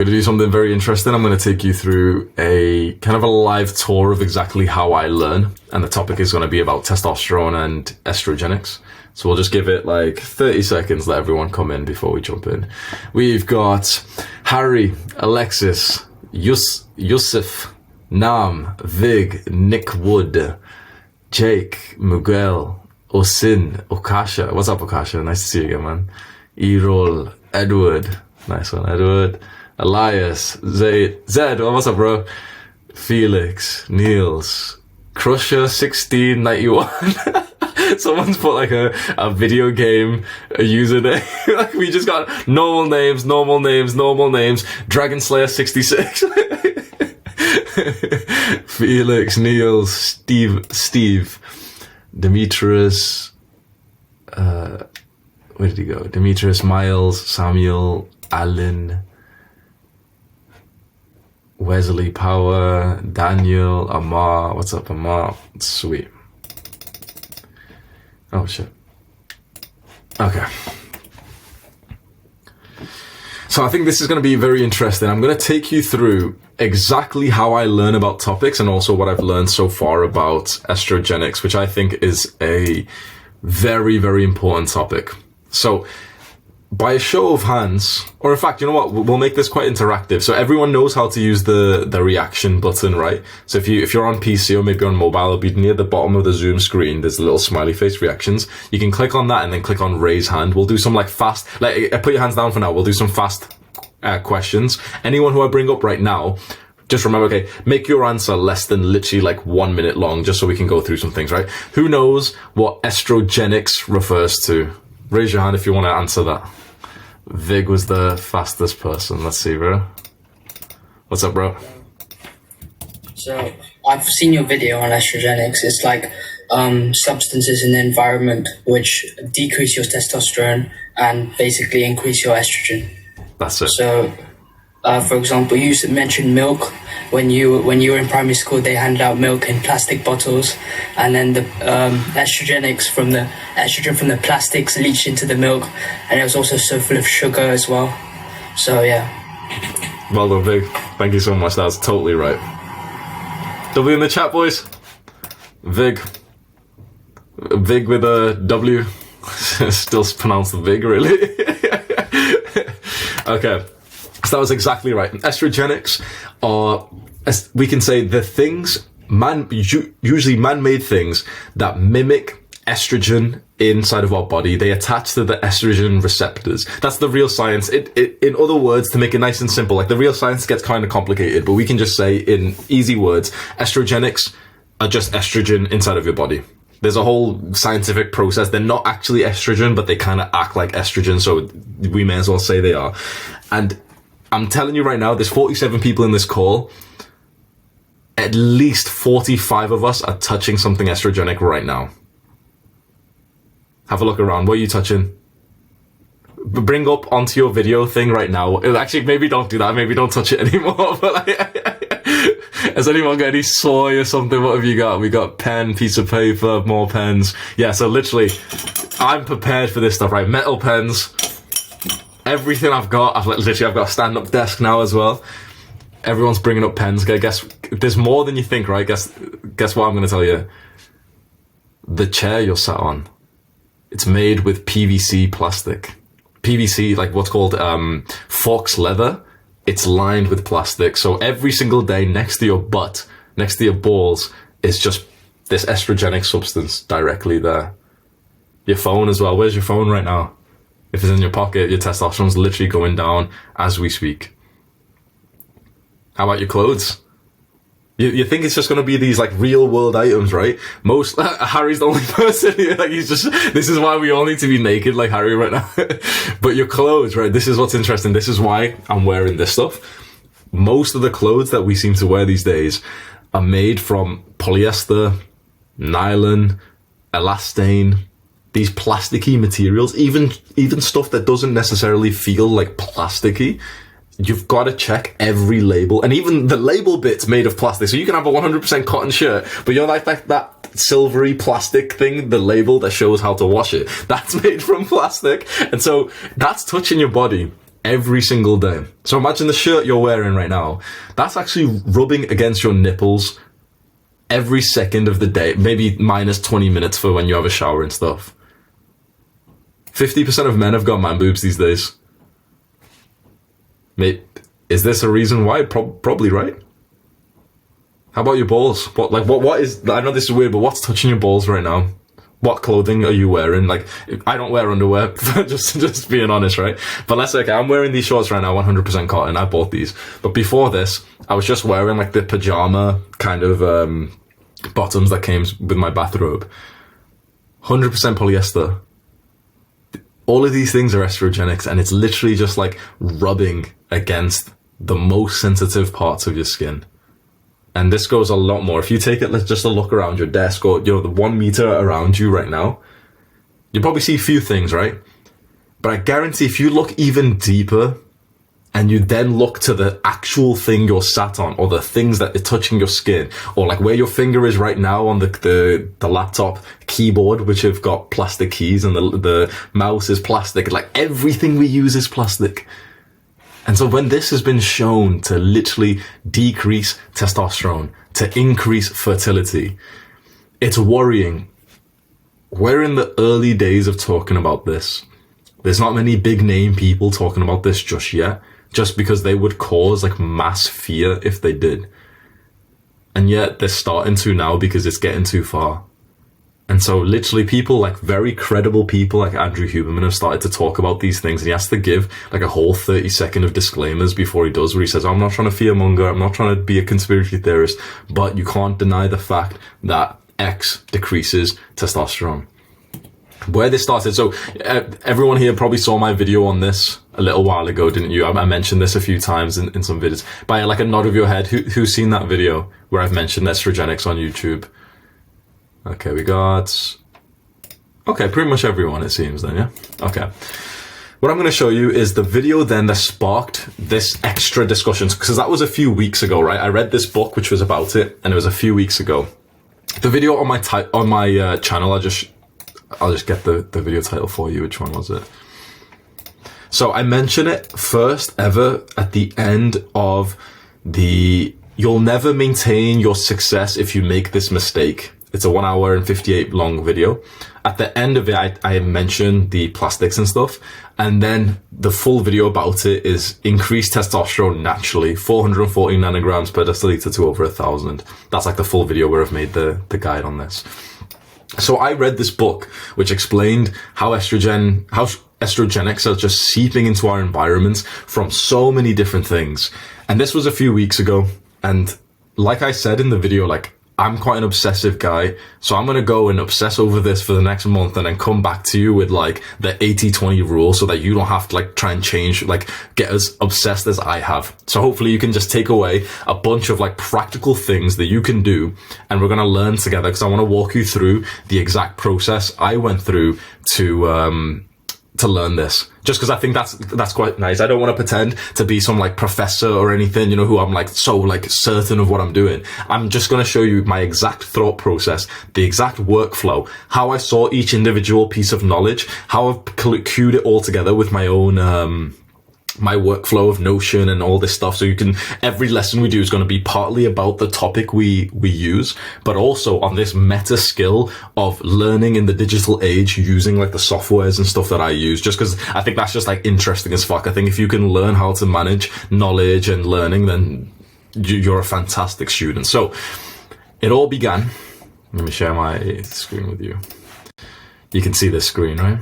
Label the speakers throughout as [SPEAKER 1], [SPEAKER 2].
[SPEAKER 1] Going to do something very interesting. I'm going to take you through a kind of a live tour of exactly how I learn. And the topic is going to be about testosterone and estrogenics. So we'll just give it like 30 seconds, let everyone come in before we jump in. We've got Harry, Alexis, Yusuf, Nam, Vig, Nick Wood, Jake, Miguel, Osin, Okasha. What's up, Okasha? Nice to see you again, man. Erol, Edward. Nice one, Edward. Elias, Zed, what's up, bro? Felix, Niels, Crusher, 1691. Someone's put like a video game, a username. Like we just got normal names. Dragon Slayer 66. Felix, Niels, Steve, Demetrius, where did he go? Demetrius, Miles, Samuel, Alan, Wesley Power, Daniel, Amar. What's up, Amar? Sweet. Oh, shit. Okay. So I think this is going to be very interesting. I'm going to take you through exactly how I learn about topics and also what I've learned so far about estrogenics, which I think is a very, very important topic. So by a show of hands, or in fact, you know what? We'll make this quite interactive. So everyone knows how to use the reaction button, right? So if you're on PC or maybe on mobile, it'll be near the bottom of the Zoom screen. There's a little smiley face reactions. You can click on that and then click on raise hand. We'll do some like fast, like put your hands down for now. We'll do some fast questions. Anyone who I bring up right now, just remember, okay, make your answer less than literally like 1 minute long, just so we can go through some things, right? Who knows what estrogenics refers to? Raise your hand if you want to answer that. Vig was the fastest person. Let's see, bro. What's up, bro?
[SPEAKER 2] So, I've seen your video on estrogenics. It's like substances in the environment which decrease your testosterone and basically increase your estrogen.
[SPEAKER 1] That's it.
[SPEAKER 2] So, for example, you mentioned milk. When you were in primary school, they handed out milk in plastic bottles, and then the estrogen from the plastics leached into the milk, and it was also so full of sugar as well. So yeah.
[SPEAKER 1] Well done, Vig. Thank you so much. That's totally right. W in the chat, boys. Vig with a W. Still pronounced Vig, really. Okay. So that was exactly right. Estrogenics are, we can say, the things, usually man-made things that mimic estrogen inside of our body. They attach to the estrogen receptors. That's the real science. In other words, to make it nice and simple, like the real science gets kind of complicated, but we can just say in easy words, estrogenics are just estrogen inside of your body. There's a whole scientific process. They're not actually estrogen, but they kind of act like estrogen, so we may as well say they are. And I'm telling you right now, there's 47 people in this call. At least 45 of us are touching something estrogenic right now. Have a look around. What are you touching? Bring up onto your video thing right now. Actually, maybe don't do that. Maybe don't touch it anymore. But like, has anyone got any soy or something? What have you got? We got pen, piece of paper, more pens. Yeah, so literally, I'm prepared for this stuff, right? Metal pens. Everything I've got a stand-up desk now as well. Everyone's bringing up pens. Okay, guess there's more than you think, right? Guess what I'm going to tell you. The chair you're sat on, it's made with PVC plastic. PVC, like what's called Fox leather. It's lined with plastic. So every single day, next to your butt, next to your balls, is just this estrogenic substance directly there. Your phone as well. Where's your phone right now? If it's in your pocket, your testosterone's literally going down as we speak. How about your clothes? You think it's just going to be these like real world items, right? Harry's the only person here, like this is why we all need to be naked like Harry right now. But your clothes, right? This is what's interesting. This is why I'm wearing this stuff. Most of the clothes that we seem to wear these days are made from polyester, nylon, elastane, these plasticky materials, even stuff that doesn't necessarily feel like plasticky. You've got to check every label, and even the label bit's made of plastic. So you can have a 100% cotton shirt, but you're like that silvery plastic thing, the label that shows how to wash it, that's made from plastic. And so that's touching your body. every single day. So imagine the shirt you're wearing right now. That's actually rubbing against your nipples every second of the day, maybe minus 20 minutes for when you have a shower and stuff. 50% of men have got man boobs these days. Mate, is this a reason why? Probably, right? How about your balls? What is, I know this is weird, but what's touching your balls right now? What clothing are you wearing? Like, I don't wear underwear, just being honest, right? But let's say, okay, I'm wearing these shorts right now, 100% cotton. I bought these. But before this, I was just wearing like the pajama kind of bottoms that came with my bathrobe. 100% polyester. All of these things are estrogenics, and it's literally just like rubbing against the most sensitive parts of your skin. And this goes a lot more. If you take it, let's just a look around your desk or, the 1 meter around you right now, you'll probably see a few things, right? But I guarantee if you look even deeper and you then look to the actual thing you're sat on, or the things that are touching your skin, or like where your finger is right now on the laptop keyboard, which have got plastic keys, and the mouse is plastic, like everything we use is plastic. And so when this has been shown to literally decrease testosterone, to increase fertility, it's worrying. We're in the early days of talking about this. There's not many big name people talking about this just yet, just because they would cause like mass fear if they did. And yet they're starting to now because it's getting too far. And so literally people, like very credible people like Andrew Huberman, have started to talk about these things, and he has to give like a whole 30-second of disclaimers before he does, where he says, I'm not trying to fearmonger, I'm not trying to be a conspiracy theorist, but you can't deny the fact that X decreases testosterone. Where this started, so everyone here probably saw my video on this a little while ago, didn't you? I mentioned this a few times in some videos. By like a nod of your head, who's seen that video where I've mentioned estrogenics on YouTube? Okay, we got... Okay, pretty much everyone, it seems then, yeah? Okay. What I'm going to show you is the video then that sparked this extra discussions, because that was a few weeks ago, right? I read this book which was about it, and it was a few weeks ago. The video on my channel, I'll just get the video title for you. Which one was it? So I mention it first ever at the end of the "You'll never maintain your success if you make this mistake." It's a 1 hour and 58 long video. At the end of it, I mentioned the plastics and stuff. And then the full video about it is increased testosterone naturally, 440 nanograms per deciliter to over 1,000. That's like the full video where I've made the guide on this. So I read this book, which explained how estrogenics are just seeping into our environments from so many different things. And this was a few weeks ago. And like I said in the video, like, I'm quite an obsessive guy, so I'm going to go and obsess over this for the next month and then come back to you with like the 80-20 rule so that you don't have to like try and change, like get as obsessed as I have. So hopefully you can just take away a bunch of like practical things that you can do, and we're going to learn together, because I want to walk you through the exact process I went through to learn this, just because I think that's quite nice. I don't want to pretend to be some like professor or anything, who I'm like so like certain of what I'm doing. I'm just going to show you my exact thought process, the exact workflow, how I saw each individual piece of knowledge, how I've queued it all together with my own my workflow of Notion and all this stuff. So every lesson we do is going to be partly about the topic we use, but also on this meta skill of learning in the digital age using like the softwares and stuff that I use, just because I think that's just like interesting as fuck. I think if you can learn how to manage knowledge and learning, then you're a fantastic student. So it all began. Let me share my screen with you. You can see this screen, right?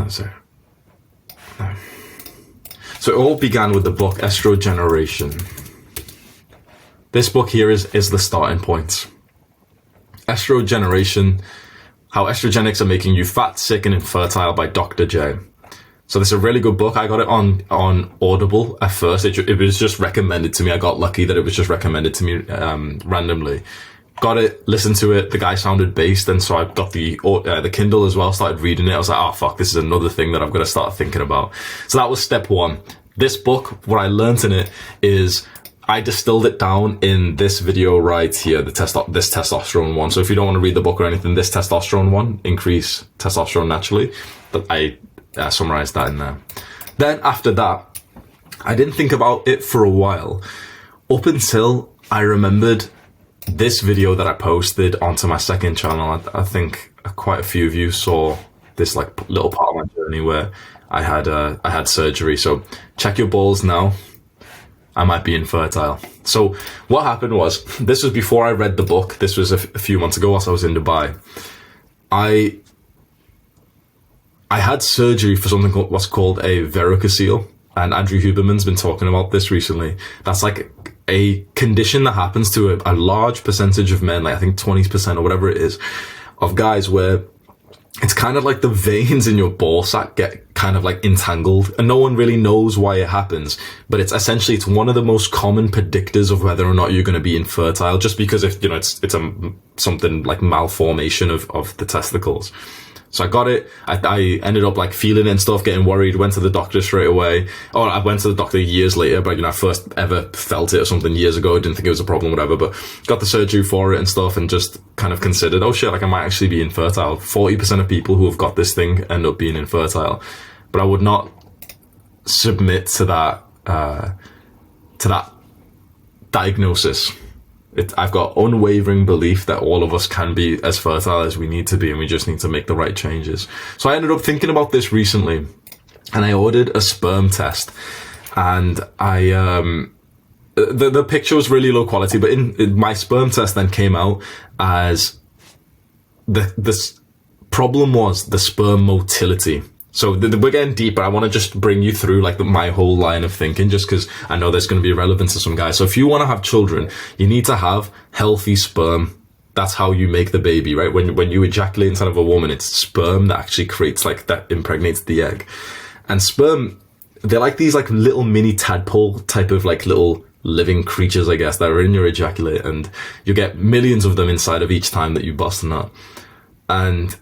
[SPEAKER 1] Sorry. No. So it all began with the book Estrogeneration. This book here is the starting point. Estrogeneration, How Estrogenics Are Making You Fat, Sick and Infertile by Dr. J. So this is a really good book. I got it on Audible at first. It was just recommended to me. I got lucky that it was just recommended to me randomly. Got it, listened to it, the guy sounded based, and so I got the Kindle as well, started reading it. I was like, oh fuck, this is another thing that I've got to start thinking about. So that was step one. This book, what I learned in it is I distilled it down in this video right here, this testosterone one. So if you don't want to read the book or anything, this testosterone one, increase testosterone naturally, that I I summarized that in there. Then after that, I didn't think about it for a while, up until I remembered this video that I posted onto my second channel. I think quite a few of you saw this like little part of my journey where I had surgery. So check your balls now. I might be infertile. So what happened was, this was before I read the book. This was a few months ago whilst I was in Dubai. I had surgery for something what's called a varicocele, and Andrew Huberman's been talking about this recently. That's like a condition that happens to a large percentage of men, like I think 20% or whatever it is, of guys, where it's kind of like the veins in your ball sack get kind of like entangled, and no one really knows why it happens. But it's essentially, it's one of the most common predictors of whether or not you're going to be infertile, just because if, you know, it's something like malformation of the testicles. So I got it. I ended up like feeling it and stuff, getting worried, went to the doctor straight away. Oh, I went to the doctor years later, but, you know, I first ever felt it or something years ago. I didn't think it was a problem, whatever, but got the surgery for it and stuff, and just kind of considered, oh shit, like I might actually be infertile. 40% of people who have got this thing end up being infertile. But I would not submit to that diagnosis. I've got unwavering belief that all of us can be as fertile as we need to be, and we just need to make the right changes. So I ended up thinking about this recently, and I ordered a sperm test, and the picture was really low quality, but in my sperm test then came out as this problem was the sperm motility. So we're getting deeper. I want to just bring you through like my whole line of thinking, just because I know there's going to be relevant to some guys. So if you want to have children, you need to have healthy sperm. That's how you make the baby, right? When you ejaculate inside of a woman, it's sperm that actually creates, like, that impregnates the egg. And sperm, they're like these like little mini tadpole type of like little living creatures, I guess, that are in your ejaculate, and you get millions of them inside of each time that you bust a nut. And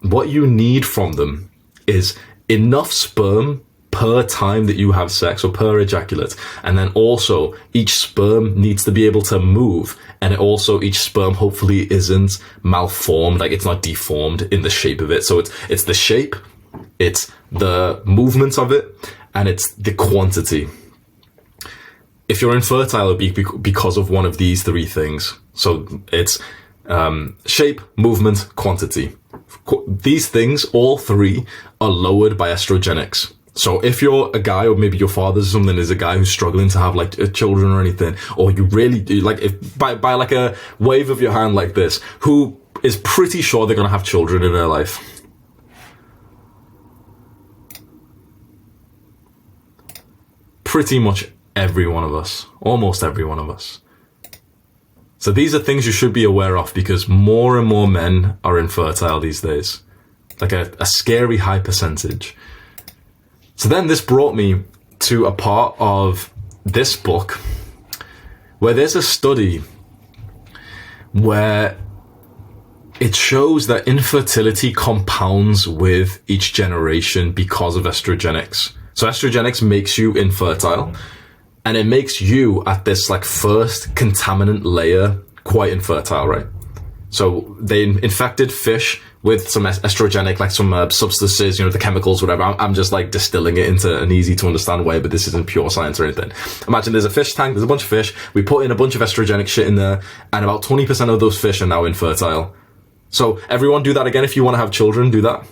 [SPEAKER 1] what you need from them is enough sperm per time that you have sex, or per ejaculate. And then also each sperm needs to be able to move, and each sperm hopefully isn't malformed, like it's not deformed in the shape of it. So it's the shape, it's the movement of it, and it's the quantity. If you're infertile, it'll be because of one of these three things. So it's shape, movement, quantity. These things, all three, are lowered by estrogenics. So if you're a guy, or maybe your father or something is a guy who's struggling to have like children or anything, or you really do, like, if by like a wave of your hand like this, who is pretty sure they're going to have children in their life? Pretty much every one of us, almost every one of us. So these are things you should be aware of, because more and more men are infertile these days, like a scary high percentage. So then this brought me to a part of this book where there's a study where it shows that infertility compounds with each generation because of estrogenics. So estrogenics makes you infertile, and it makes you at this like first contaminant layer quite infertile, right? So they infected fish with some estrogenic, like some substances, you know, the chemicals, whatever. I'm just like distilling it into an easy to understand way, but this isn't pure science or anything. Imagine there's a fish tank, there's a bunch of fish, we put in a bunch of estrogenic shit in there, and about 20% of those fish are now infertile. So everyone do that again. If you want to have children, do that.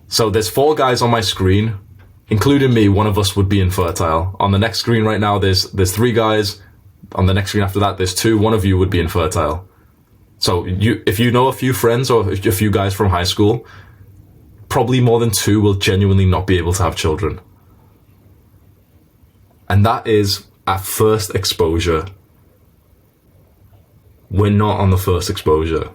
[SPEAKER 1] So there's 4 guys on my screen, including me. One of us would be infertile. On the next screen right now, there's 3 guys. On the next screen after that, there's 2. One of you would be infertile. So if you know a few friends or a few guys from high school, probably more than 2 will genuinely not be able to have children. And that is at first exposure. We're not on the first exposure.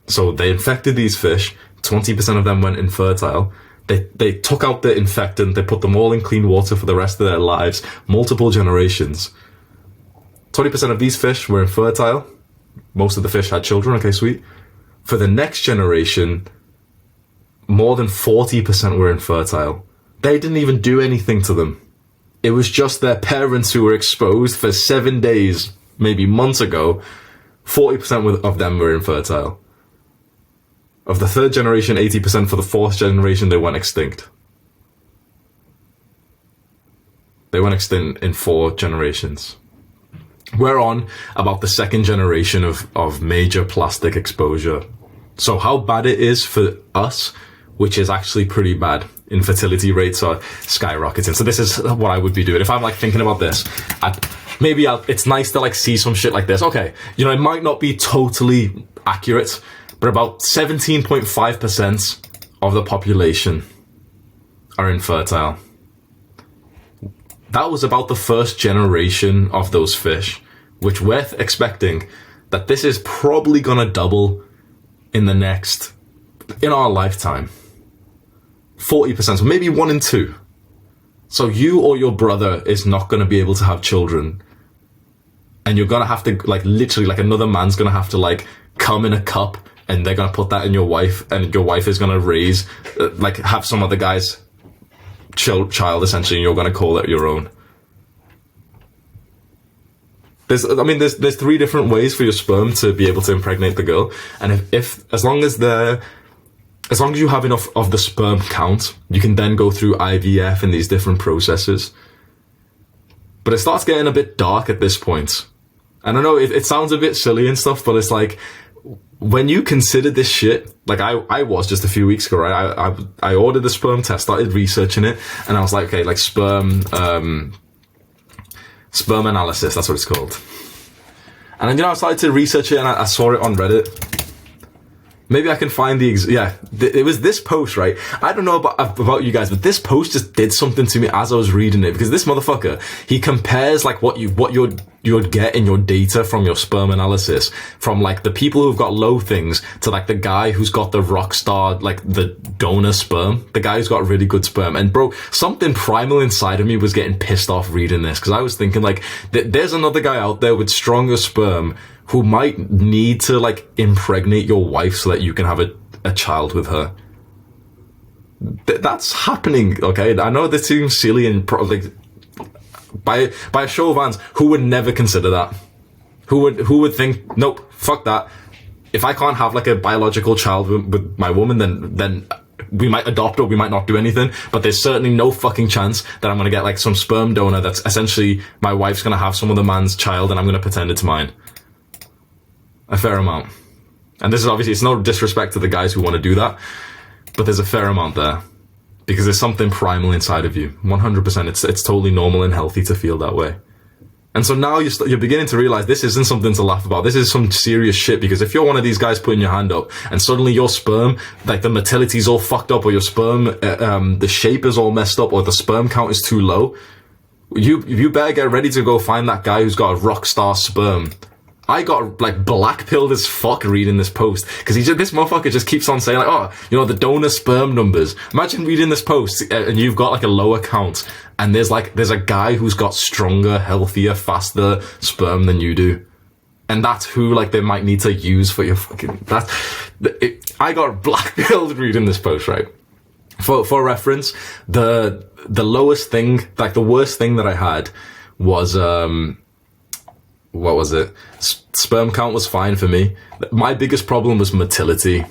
[SPEAKER 1] So they infected these fish. 20% of them went infertile. They took out the infectant. They put them all in clean water for the rest of their lives. Multiple generations. 20% of these fish were infertile. Most of the fish had children. Okay, sweet. For the next generation, more than 40% were infertile. They didn't even do anything to them. It was just their parents who were exposed for 7 days, maybe months ago. 40% of them were infertile. Of the third generation, 80%. For the fourth generation, they went extinct. They went extinct in 4 generations. We're on about the second generation of major plastic exposure. So how bad it is for us, which is actually pretty bad. Infertility rates are skyrocketing. So this is what I would be doing. If I'm like thinking about this, it's nice to like see some shit like this. Okay, you know, it might not be totally accurate, but about 17.5% of the population are infertile. That was about the first generation of those fish, which we're expecting that this is probably gonna double in our lifetime. 40%, so maybe 1 in 2. So you or your brother is not gonna be able to have children. And you're gonna have to, like, literally, like, another man's gonna have to, like, come in a cup, and they're gonna put that in your wife, and your wife is gonna raise, have some other guy's child, essentially, and you're gonna call it your own. There's 3 different ways for your sperm to be able to impregnate the girl, and as long as you have enough of the sperm count, you can then go through IVF and these different processes. But it starts getting a bit dark at this point. And I know it sounds a bit silly and stuff, but it's like, when you consider this shit, like I was just a few weeks ago, right? I ordered the sperm test, started researching it, and I was like, okay, like sperm analysis, that's what it's called. And then, you know, I started to research it, and I saw it on Reddit. Maybe I can find it was this post, right? I don't know about you guys, but this post just did something to me as I was reading it, because this motherfucker, he compares like what you would get in your data from your sperm analysis from like the people who've got low things to like the guy who's got the rock star, like the donor sperm, the guy who's got really good sperm. And bro, something primal inside of me was getting pissed off reading this, because I was thinking like, there's another guy out there with stronger sperm who might need to like impregnate your wife so that you can have a child with her. That's happening, okay? I know this seems silly and probably by a show of hands, who would never consider that? Who would think, nope, fuck that. If I can't have like a biological child with my woman, then we might adopt or we might not do anything, but there's certainly no fucking chance that I'm gonna get like some sperm donor that's essentially my wife's gonna have some other man's child and I'm gonna pretend it's mine. A fair amount. And this is obviously, it's no disrespect to the guys who want to do that, but there's a fair amount there. Because there's something primal inside of you. 100%. It's totally normal and healthy to feel that way. And so now you're beginning to realize this isn't something to laugh about. This is some serious shit, because if you're one of these guys putting your hand up and suddenly your sperm, like the motility's all fucked up, or your sperm, the shape is all messed up, or the sperm count is too low, you better get ready to go find that guy who's got a rock star sperm. I got like black-pilled as fuck reading this post, because this motherfucker just keeps on saying like, oh, you know, the donor sperm numbers. Imagine reading this post and you've got like a lower count, and there's a guy who's got stronger, healthier, faster sperm than you do, and that's who like they might need to use for your fucking. I got black-pilled reading this post, right? For reference, the lowest thing, like the worst thing that I had was what was it? Sperm count was fine for me. My biggest problem was motility,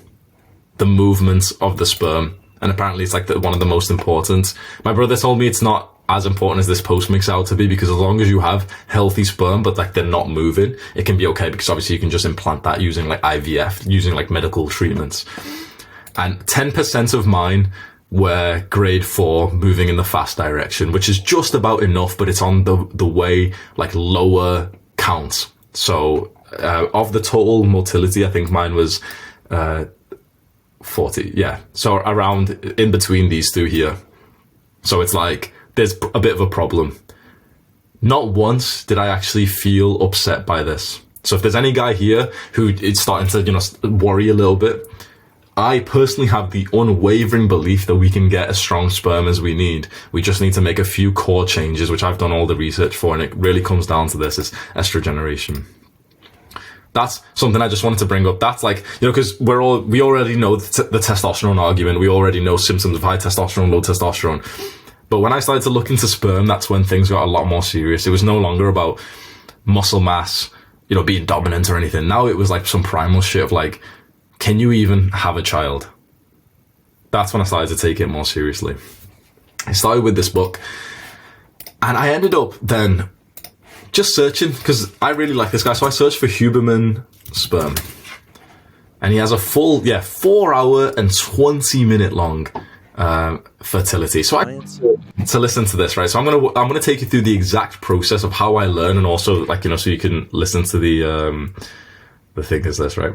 [SPEAKER 1] the movement of the sperm, and apparently it's like one of the most important. My brother told me it's not as important as this post makes out to be, because as long as you have healthy sperm but like they're not moving, it can be okay, because obviously you can just implant that using like IVF, using like medical treatments. And 10% of mine were grade 4, moving in the fast direction, which is just about enough, but it's on the way like lower counts. So of the total motility, I think mine was 40. Yeah, so around in between these two here. So it's like there's a bit of a problem. Not once did I actually feel upset by this. So if there's any guy here who is starting to, you know, worry a little bit, I personally have the unwavering belief that we can get as strong sperm as we need. We just need to make a few core changes, which I've done all the research for, and it really comes down to this: is estrogenation. That's something I just wanted to bring up. That's like, you know, because we already know the testosterone argument. We already know symptoms of high testosterone, low testosterone. But when I started to look into sperm, that's when things got a lot more serious. It was no longer about muscle mass, you know, being dominant or anything. Now it was like some primal shit of like, can you even have a child? That's when I started to take it more seriously. I started with this book, and I ended up then just searching, because I really like this guy, so I searched for Huberman sperm. And he has a full, 4 hour and 20 minute long fertility. So to listen to this, right? So I'm gonna take you through the exact process of how I learn, and also, like, you know, so you can listen to the thing is this, right?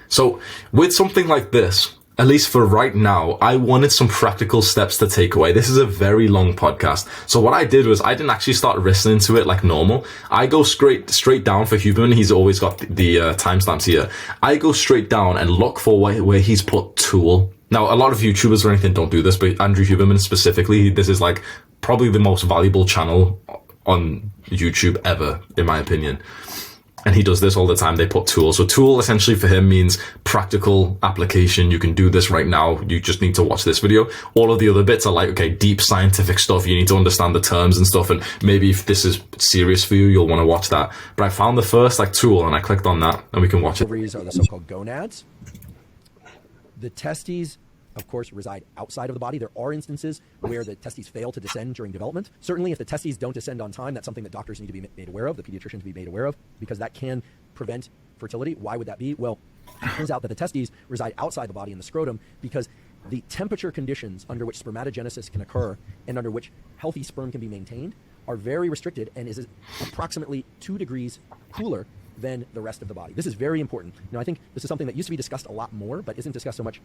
[SPEAKER 1] So with something like this, at least for right now, I wanted some practical steps to take away. This is a very long podcast. So what I did was I didn't actually start listening to it like normal. I go straight down for Huberman. He's always got the timestamps here. I go straight down and look for where he's put tool. Now, a lot of YouTubers or anything don't do this, but Andrew Huberman specifically, this is like probably the most valuable channel on YouTube ever, in my opinion. And he does this all the time. They put tool. So tool essentially for him means practical application. You can do this right now. You just need to watch this video. All of the other bits are like, okay, deep scientific stuff. You need to understand the terms and stuff. And maybe if this is serious for you, you'll want to watch that. But I found the first like tool and I clicked on that and we can watch it.
[SPEAKER 3] Ovaries are the so-called gonads. The testes, of course, reside outside of the body. There are instances where the testes fail to descend during development. Certainly, if the testes don't descend on time, that's something that doctors need to be made aware of, the pediatrician to be made aware of, because that can prevent fertility. Why would that be? Well, it turns out that the testes reside outside the body in the scrotum because the temperature conditions under which spermatogenesis can occur and under which healthy sperm can be maintained are very restricted and is approximately 2 degrees cooler than the rest of the body. This is very important. Now, I think this is something that used to be discussed a lot more, but isn't discussed so much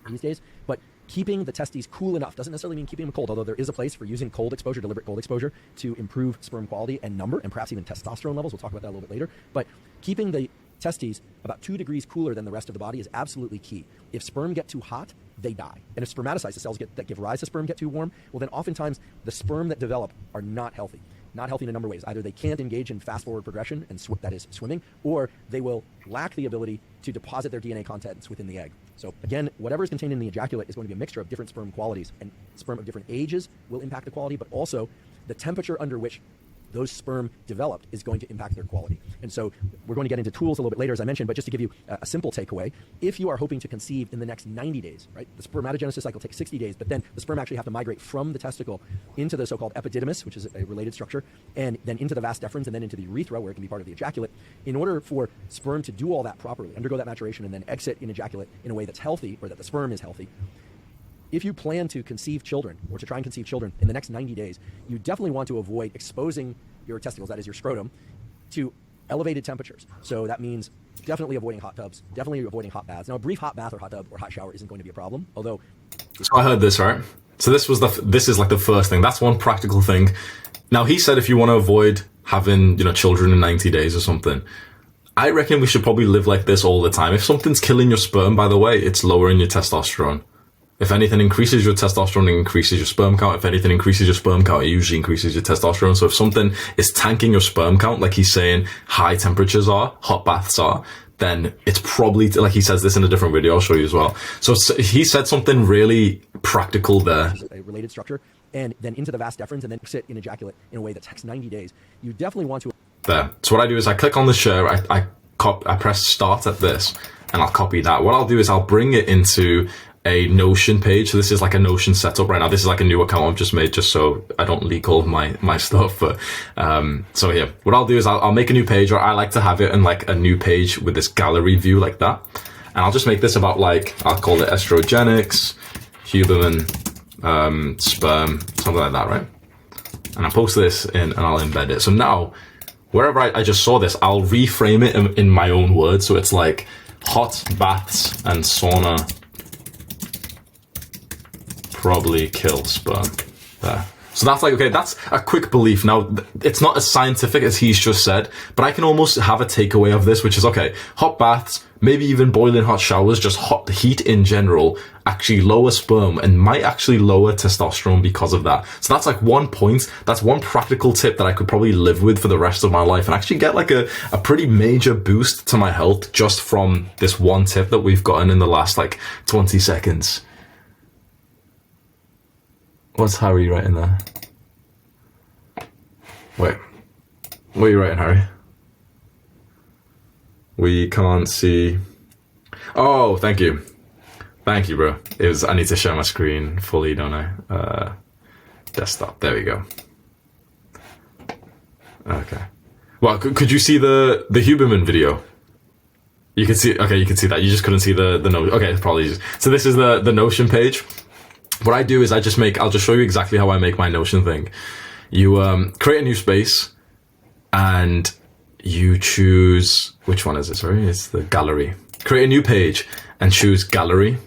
[SPEAKER 3] these days. But keeping the testes cool enough doesn't necessarily mean keeping them cold, although there is a place for using cold exposure, deliberate cold exposure, to improve sperm quality and number, and perhaps even testosterone levels. We'll talk about that a little bit later. But keeping the testes about 2 degrees cooler than the rest of the body is absolutely key. If sperm get too hot, they die. And if spermatocytes, the cells that give rise to sperm, get too warm, well, then oftentimes the sperm that develop are not healthy. Not healthy in a number of ways. Either they can't engage in fast-forward progression, and that is swimming, or they will lack the ability to deposit their DNA contents within the egg. So again, whatever is contained in the ejaculate is going to be a mixture of different sperm qualities, and sperm of different ages will impact the quality, but also the temperature under which those sperm developed is going to impact their quality. And so we're going to get into tools a little bit later, as I mentioned, but just to give you a simple takeaway, if you are hoping to conceive in the next 90 days, right, the spermatogenesis cycle takes 60 days, but then the sperm actually have to migrate from the testicle into the so-called epididymis, which is a related structure, and then into the vas deferens, and then into the urethra, where it can be part of the ejaculate. In order for sperm to do all that properly, undergo that maturation, and then exit in ejaculate in a way that's healthy, or that the sperm is healthy, if you plan to conceive children, or to try and conceive children in the next 90 days, you definitely want to avoid exposing your testicles, that is your scrotum, to elevated temperatures. So that means definitely avoiding hot tubs, definitely avoiding hot baths. Now, a brief hot bath or hot tub or hot shower isn't going to be a problem, although...
[SPEAKER 1] So I heard this, right? So this is like the first thing. That's one practical thing. Now, he said if you want to avoid having, children in 90 days or something, I reckon we should probably live like this all the time. If something's killing your sperm, by the way, it's lowering your testosterone. If anything increases your testosterone, it increases your sperm count. If anything increases your sperm count, it usually increases your testosterone. So if something is tanking your sperm count, like he's saying high temperatures are, hot baths are, then it's probably, like he says this in a different video, I'll show you as well. So he said something really practical there.
[SPEAKER 3] A related structure, and then into the vas deferens, and then sit in ejaculate in a way that takes 90 days. You definitely want to...
[SPEAKER 1] There. So what I do is I click on the share, I press start at this, and I'll copy that. What I'll do is I'll bring it into a Notion page. So this is like a Notion setup right now. This is like a new account I've just made just so I don't leak all of my stuff. But so here, what I'll do is I'll make a new page, or I like to have it in like a new page with this gallery view like that. And I'll just make this about like, I'll call it Estrogenics, Huberman, sperm, something like that, right? And I'll post this in and I'll embed it. So now, wherever I just saw this, I'll reframe it in my own words. So it's like hot baths and sauna probably kill sperm. There. So that's like, okay, that's a quick belief. Now, it's not as scientific as he's just said, but I can almost have a takeaway of this, which is, okay, hot baths, maybe even boiling hot showers, just hot heat in general, actually lower sperm and might actually lower testosterone because of that. So that's like one point. That's one practical tip that I could probably live with for the rest of my life and actually get like a pretty major boost to my health just from this one tip that we've gotten in the last like 20 seconds. What's Harry writing there? Wait. What are you writing, Harry? We can't see. Oh, thank you. Thank you, bro. I need to share my screen fully, don't I? Desktop. There we go. Okay. Well, could you see the Huberman video? You could see. Okay, you could see that. You just couldn't see the Notion. Okay, apologies. So this is the Notion page. What I do is I'll just show you exactly how I make my Notion thing. You create a new space, and you choose, which one is it? Sorry, it's the gallery. Create a new page and choose gallery.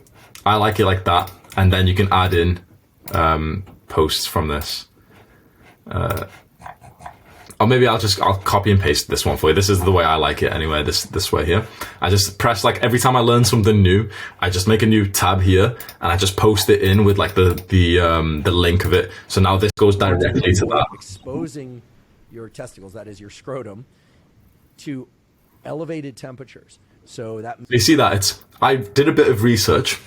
[SPEAKER 1] I like it like that, and then you can add in posts from this. Or maybe I'll copy and paste this one for you. This is the way I like it anyway, this way here. I just press, like, every time I learn something new, I just make a new tab here and I just post it in with like the link of it. So now this goes directly to that.
[SPEAKER 3] Exposing your testicles, that is your scrotum, to elevated temperatures. So that
[SPEAKER 1] you see that I did a bit of research.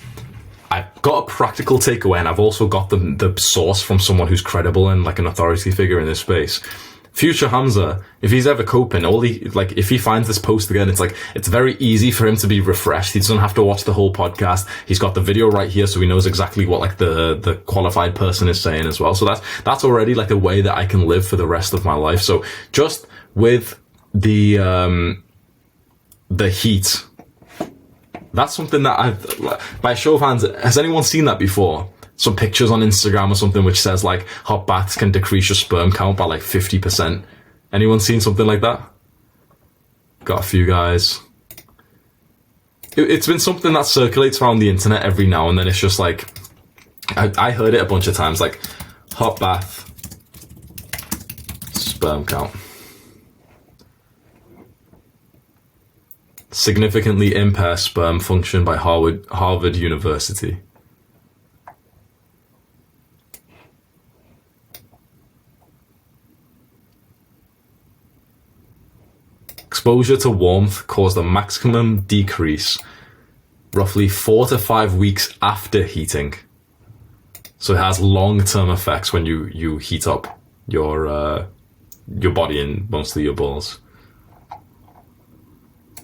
[SPEAKER 1] I've got a practical takeaway, and I've also got the source from someone who's credible and like an authority figure in this space. Future Hamza, if he's ever coping, if he finds this post again, it's very easy for him to be refreshed. He doesn't have to watch the whole podcast. He's got the video right here, so he knows exactly what like the qualified person is saying as well. So that's already like a way that I can live for the rest of my life. So just with the heat, that's something that by show of hands, has anyone seen that before? Some pictures on Instagram or something which says like hot baths can decrease your sperm count by like 50%. Anyone seen something like that? Got a few guys. It's been something that circulates around the internet every now and then. It's just like, I heard it a bunch of times, like hot bath, sperm count. Significantly impair sperm function by Harvard University. Exposure to warmth caused a maximum decrease roughly 4 to 5 weeks after heating. So it has long-term effects when you heat up your body and mostly your balls.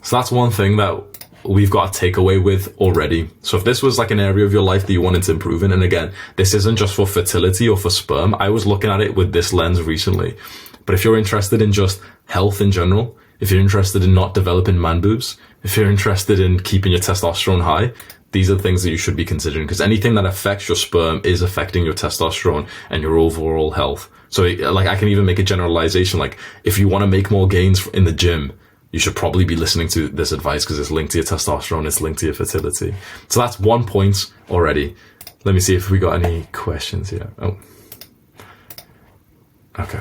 [SPEAKER 1] So that's one thing that we've got to take away with already. So if this was like an area of your life that you wanted to improve in, and again, this isn't just for fertility or for sperm. I was looking at it with this lens recently. But if you're interested in just health in general, if you're interested in not developing man boobs, if you're interested in keeping your testosterone high, these are the things that you should be considering, because anything that affects your sperm is affecting your testosterone and your overall health. So like I can even make a generalization, like if you want to make more gains in the gym, you should probably be listening to this advice because it's linked to your testosterone, it's linked to your fertility. So that's 1 point already. Let me see if we got any questions here. Oh. Okay.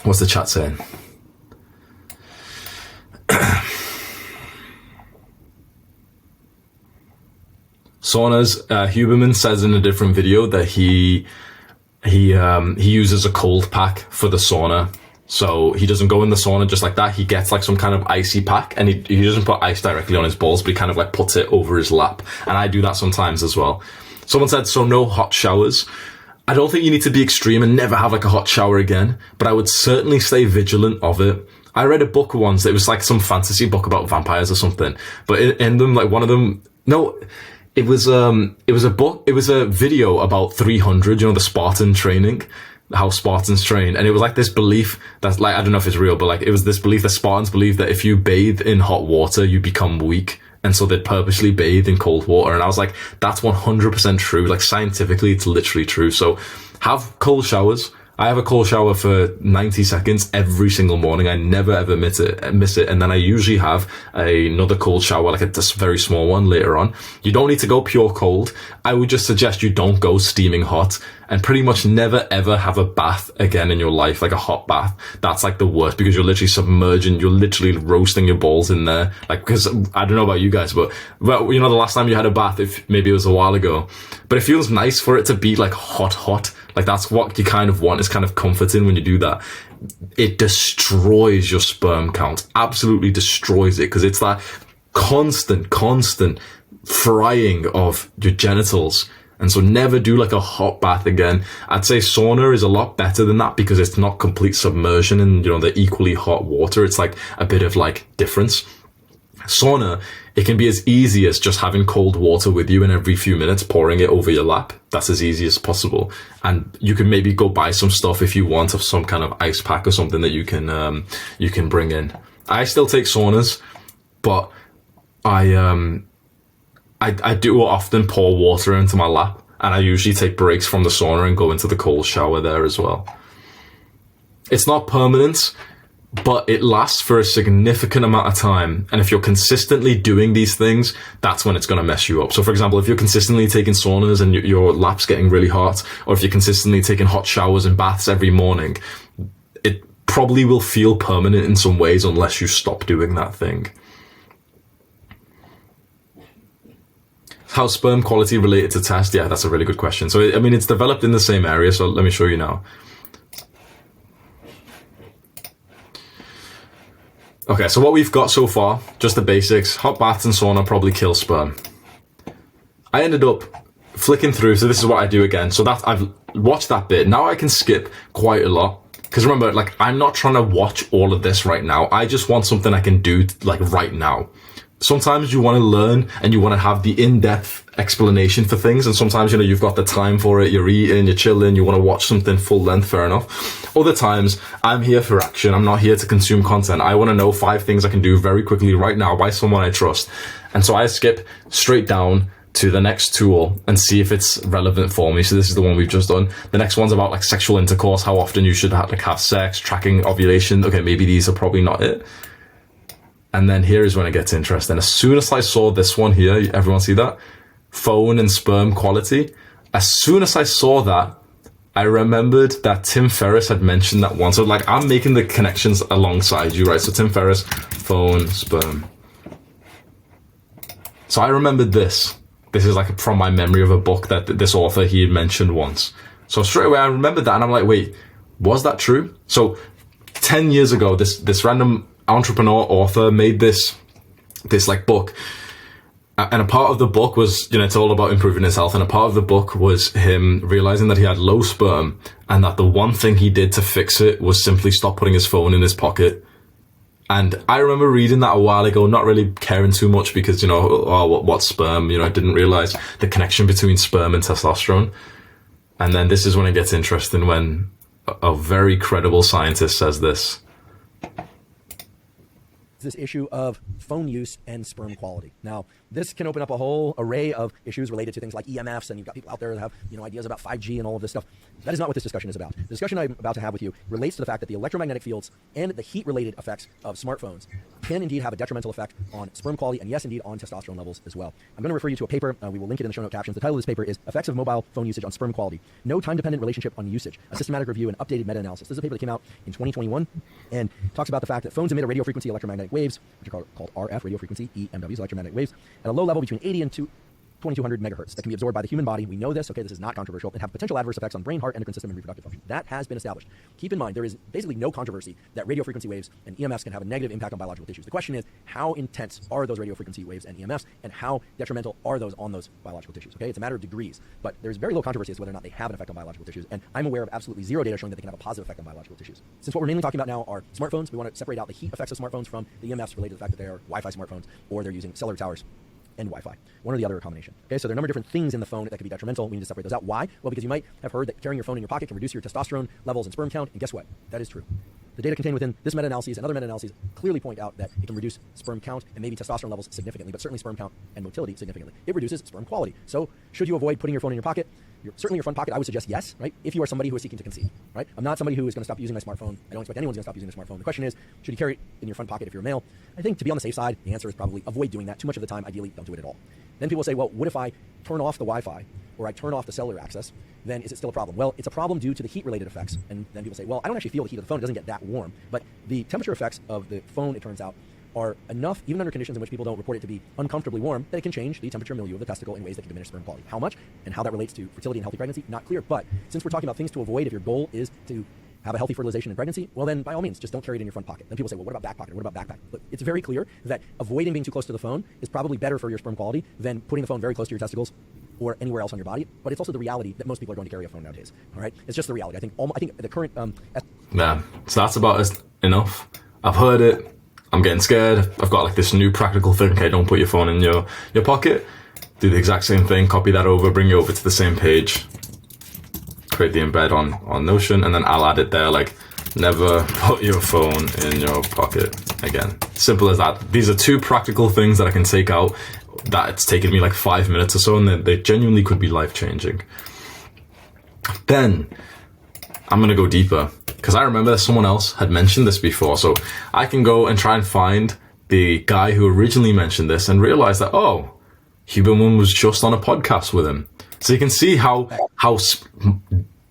[SPEAKER 1] What's the chat saying? Saunas, Huberman says in a different video that he uses a cold pack for the sauna. So he doesn't go in the sauna just like that. He gets like some kind of icy pack, and he doesn't put ice directly on his balls, but he kind of like puts it over his lap. And I do that sometimes as well. Someone said, so no hot showers. I don't think you need to be extreme and never have like a hot shower again, but I would certainly stay vigilant of it. I read a book once. It was like some fantasy book about vampires or something, but in them, like one of them, no, it was a book. It was a video about 300, the Spartan training, how Spartans train. And it was like this belief that's like, I don't know if it's real, but like it was this belief that Spartans believed that if you bathe in hot water, you become weak. And so they'd purposely bathe in cold water. And I was like, that's 100% true. Like scientifically, it's literally true. So have cold showers. I have a cold shower for 90 seconds every single morning. I never ever miss it. And then I usually have another cold shower, like a very small one later on. You don't need to go pure cold. I would just suggest you don't go steaming hot, and pretty much never ever have a bath again in your life, like a hot bath. That's like the worst, because you're literally submerging, you're literally roasting your balls in there. Like, because I don't know about you guys, but the last time you had a bath, if maybe it was a while ago, but it feels nice for it to be like hot. Like that's what you kind of want. It's kind of comforting when you do that. It destroys your sperm count, absolutely destroys it, because it's that constant frying of your genitals. And so never do like a hot bath again. I'd say sauna is a lot better than that, because it's not complete submersion in, the equally hot water. It's like a bit of like difference. Sauna It can be as easy as just having cold water with you and every few minutes pouring it over your lap. That's as easy as possible. And you can maybe go buy some stuff if you want, of some kind of ice pack or something that you can bring in. I still take saunas, but I do often pour water into my lap, and I usually take breaks from the sauna and go into the cold shower there as well. It's not permanent, but it lasts for a significant amount of time. And if you're consistently doing these things, that's when it's going to mess you up. So for example, if you're consistently taking saunas and your lap's getting really hot, or if you're consistently taking hot showers and baths every morning, it probably will feel permanent in some ways unless you stop doing that thing. How's sperm quality related to test? Yeah, that's a really good question. So, I mean, it's developed in the same area. So let me show you now. Okay, so what we've got so far, just the basics. Hot baths and sauna probably kill sperm. I ended up flicking through, so this is what I do again. So that I've watched that bit. Now I can skip quite a lot. Because remember, like, I'm not trying to watch all of this right now. I just want something I can do, like, right now. Sometimes you want to learn and you want to have the in-depth explanation for things. And sometimes, you know, you've got the time for it. You're eating, you're chilling, you want to watch something full length, fair enough. Other times, I'm here for action. I'm not here to consume content. I want to know 5 things I can do very quickly right now by someone I trust. And so I skip straight down to the next tool and see if it's relevant for me. So this is the one we've just done. The next one's about like sexual intercourse, how often you should have sex, tracking ovulation. Okay, maybe these are probably not it. And then here is when it gets interesting. As soon as I saw this one here, everyone see that? Phone and sperm quality. As soon as I saw that, I remembered that Tim Ferriss had mentioned that one. So like, I'm making the connections alongside you, right? So Tim Ferriss, phone, sperm. So I remembered this. This is like from my memory of a book that this author, he had mentioned once. So straight away I remembered that, and I'm like, wait, was that true? So 10 years ago, this random entrepreneur author made this like book, and a part of the book was, you know, it's all about improving his health, and a part of the book was him realizing that he had low sperm, and that the one thing he did to fix it was simply stop putting his phone in his pocket. And I remember reading that a while ago, not really caring too much because, you know, oh, what's sperm? You know, I didn't realize the connection between sperm and testosterone. And then this is when it gets interesting, when a very credible scientist says this.
[SPEAKER 3] This issue of phone use and sperm quality. Now, this can open up a whole array of issues related to things like EMFs, and you've got people out there that have, you know, ideas about 5G and all of this stuff. That is not what this discussion is about. The discussion I'm about to have with you relates to the fact that the electromagnetic fields and the heat-related effects of smartphones can indeed have a detrimental effect on sperm quality, and yes, indeed, on testosterone levels as well. I'm going to refer you to a paper. We will link it in the show note captions. The title of this paper is Effects of Mobile Phone Usage on Sperm Quality. No time-dependent relationship on usage. A systematic review and updated meta-analysis. This is a paper that came out in 2021 and talks about the fact that phones emit a radio frequency electromagnetic waves, which are called RF, radio frequency, EMWs, electromagnetic waves, at a low level between 80 and 2200 megahertz that can be absorbed by the human body. We know this, okay, this is not controversial, and have potential adverse effects on brain, heart, endocrine system, and reproductive function. That has been established. Keep in mind, there is basically no controversy that radio frequency waves and EMFs can have a negative impact on biological tissues. The question is, how intense are those radio frequency waves and EMFs, and how detrimental are those on those biological tissues, okay? It's a matter of degrees, but there's very low controversy as to whether or not they have an effect on biological tissues, and I'm aware of absolutely zero data showing that they can have a positive effect on biological tissues. Since what we're mainly talking about now are smartphones, we want to separate out the heat effects of smartphones from the EMFs related to the fact that they are Wi-Fi smartphones, or they're using cellular towers and Wi-Fi. One or the other, a combination. Okay, so there are a number of different things in the phone that could be detrimental. We need to separate those out. Why? Well, because you might have heard that carrying your phone in your pocket can reduce your testosterone levels and sperm count, and guess what? That is true. The data contained within this meta-analysis and other meta-analyses clearly point out that it can reduce sperm count and maybe testosterone levels significantly, but certainly sperm count and motility significantly. It reduces sperm quality. So should you avoid putting your phone in your pocket? Certainly your front pocket, I would suggest yes, right? If you are somebody who is seeking to conceive, right? I'm not somebody who is going to stop using my smartphone. I don't expect anyone's going to stop using their smartphone. The question is, should you carry it in your front pocket if you're a male? I think to be on the safe side, the answer is probably avoid doing that. Too much of the time, ideally, don't do it at all. Then people say, well, what if I turn off the Wi-Fi or I turn off the cellular access? Then is it still a problem? Well, it's a problem due to the heat-related effects. And then people say, well, I don't actually feel the heat of the phone. It doesn't get that warm. But the temperature effects of the phone, it turns out, are enough, even under conditions in which people don't report it to be uncomfortably warm, that it can change the temperature milieu of the testicle in ways that can diminish sperm quality. How much and how that relates to fertility and healthy pregnancy, not clear. But since we're talking about things to avoid, if your goal is to have a healthy fertilization and pregnancy, well then by all means, just don't carry it in your front pocket. Then people say, well, what about back pocket? What about backpack? But it's very clear that avoiding being too close to the phone is probably better for your sperm quality than putting the phone very close to your testicles or anywhere else on your body. But it's also the reality that most people are going to carry a phone nowadays. All right, it's just the reality. I think the current
[SPEAKER 1] yeah. So that's about enough. I've heard it. I'm getting scared. I've got like this new practical thing. Okay, don't put your phone in your pocket. Do the exact same thing. Copy that over. Bring it over to the same page. Create the embed on Notion, and then I'll add it there. Like, never put your phone in your pocket again. Simple as that. These are two practical things that I can take out. That it's taken me like 5 minutes or so, and they genuinely could be life changing. Then I'm gonna go deeper, because I remember someone else had mentioned this before, so I can go and try and find the guy who originally mentioned this and realize that, oh, Huberman was just on a podcast with him. So you can see how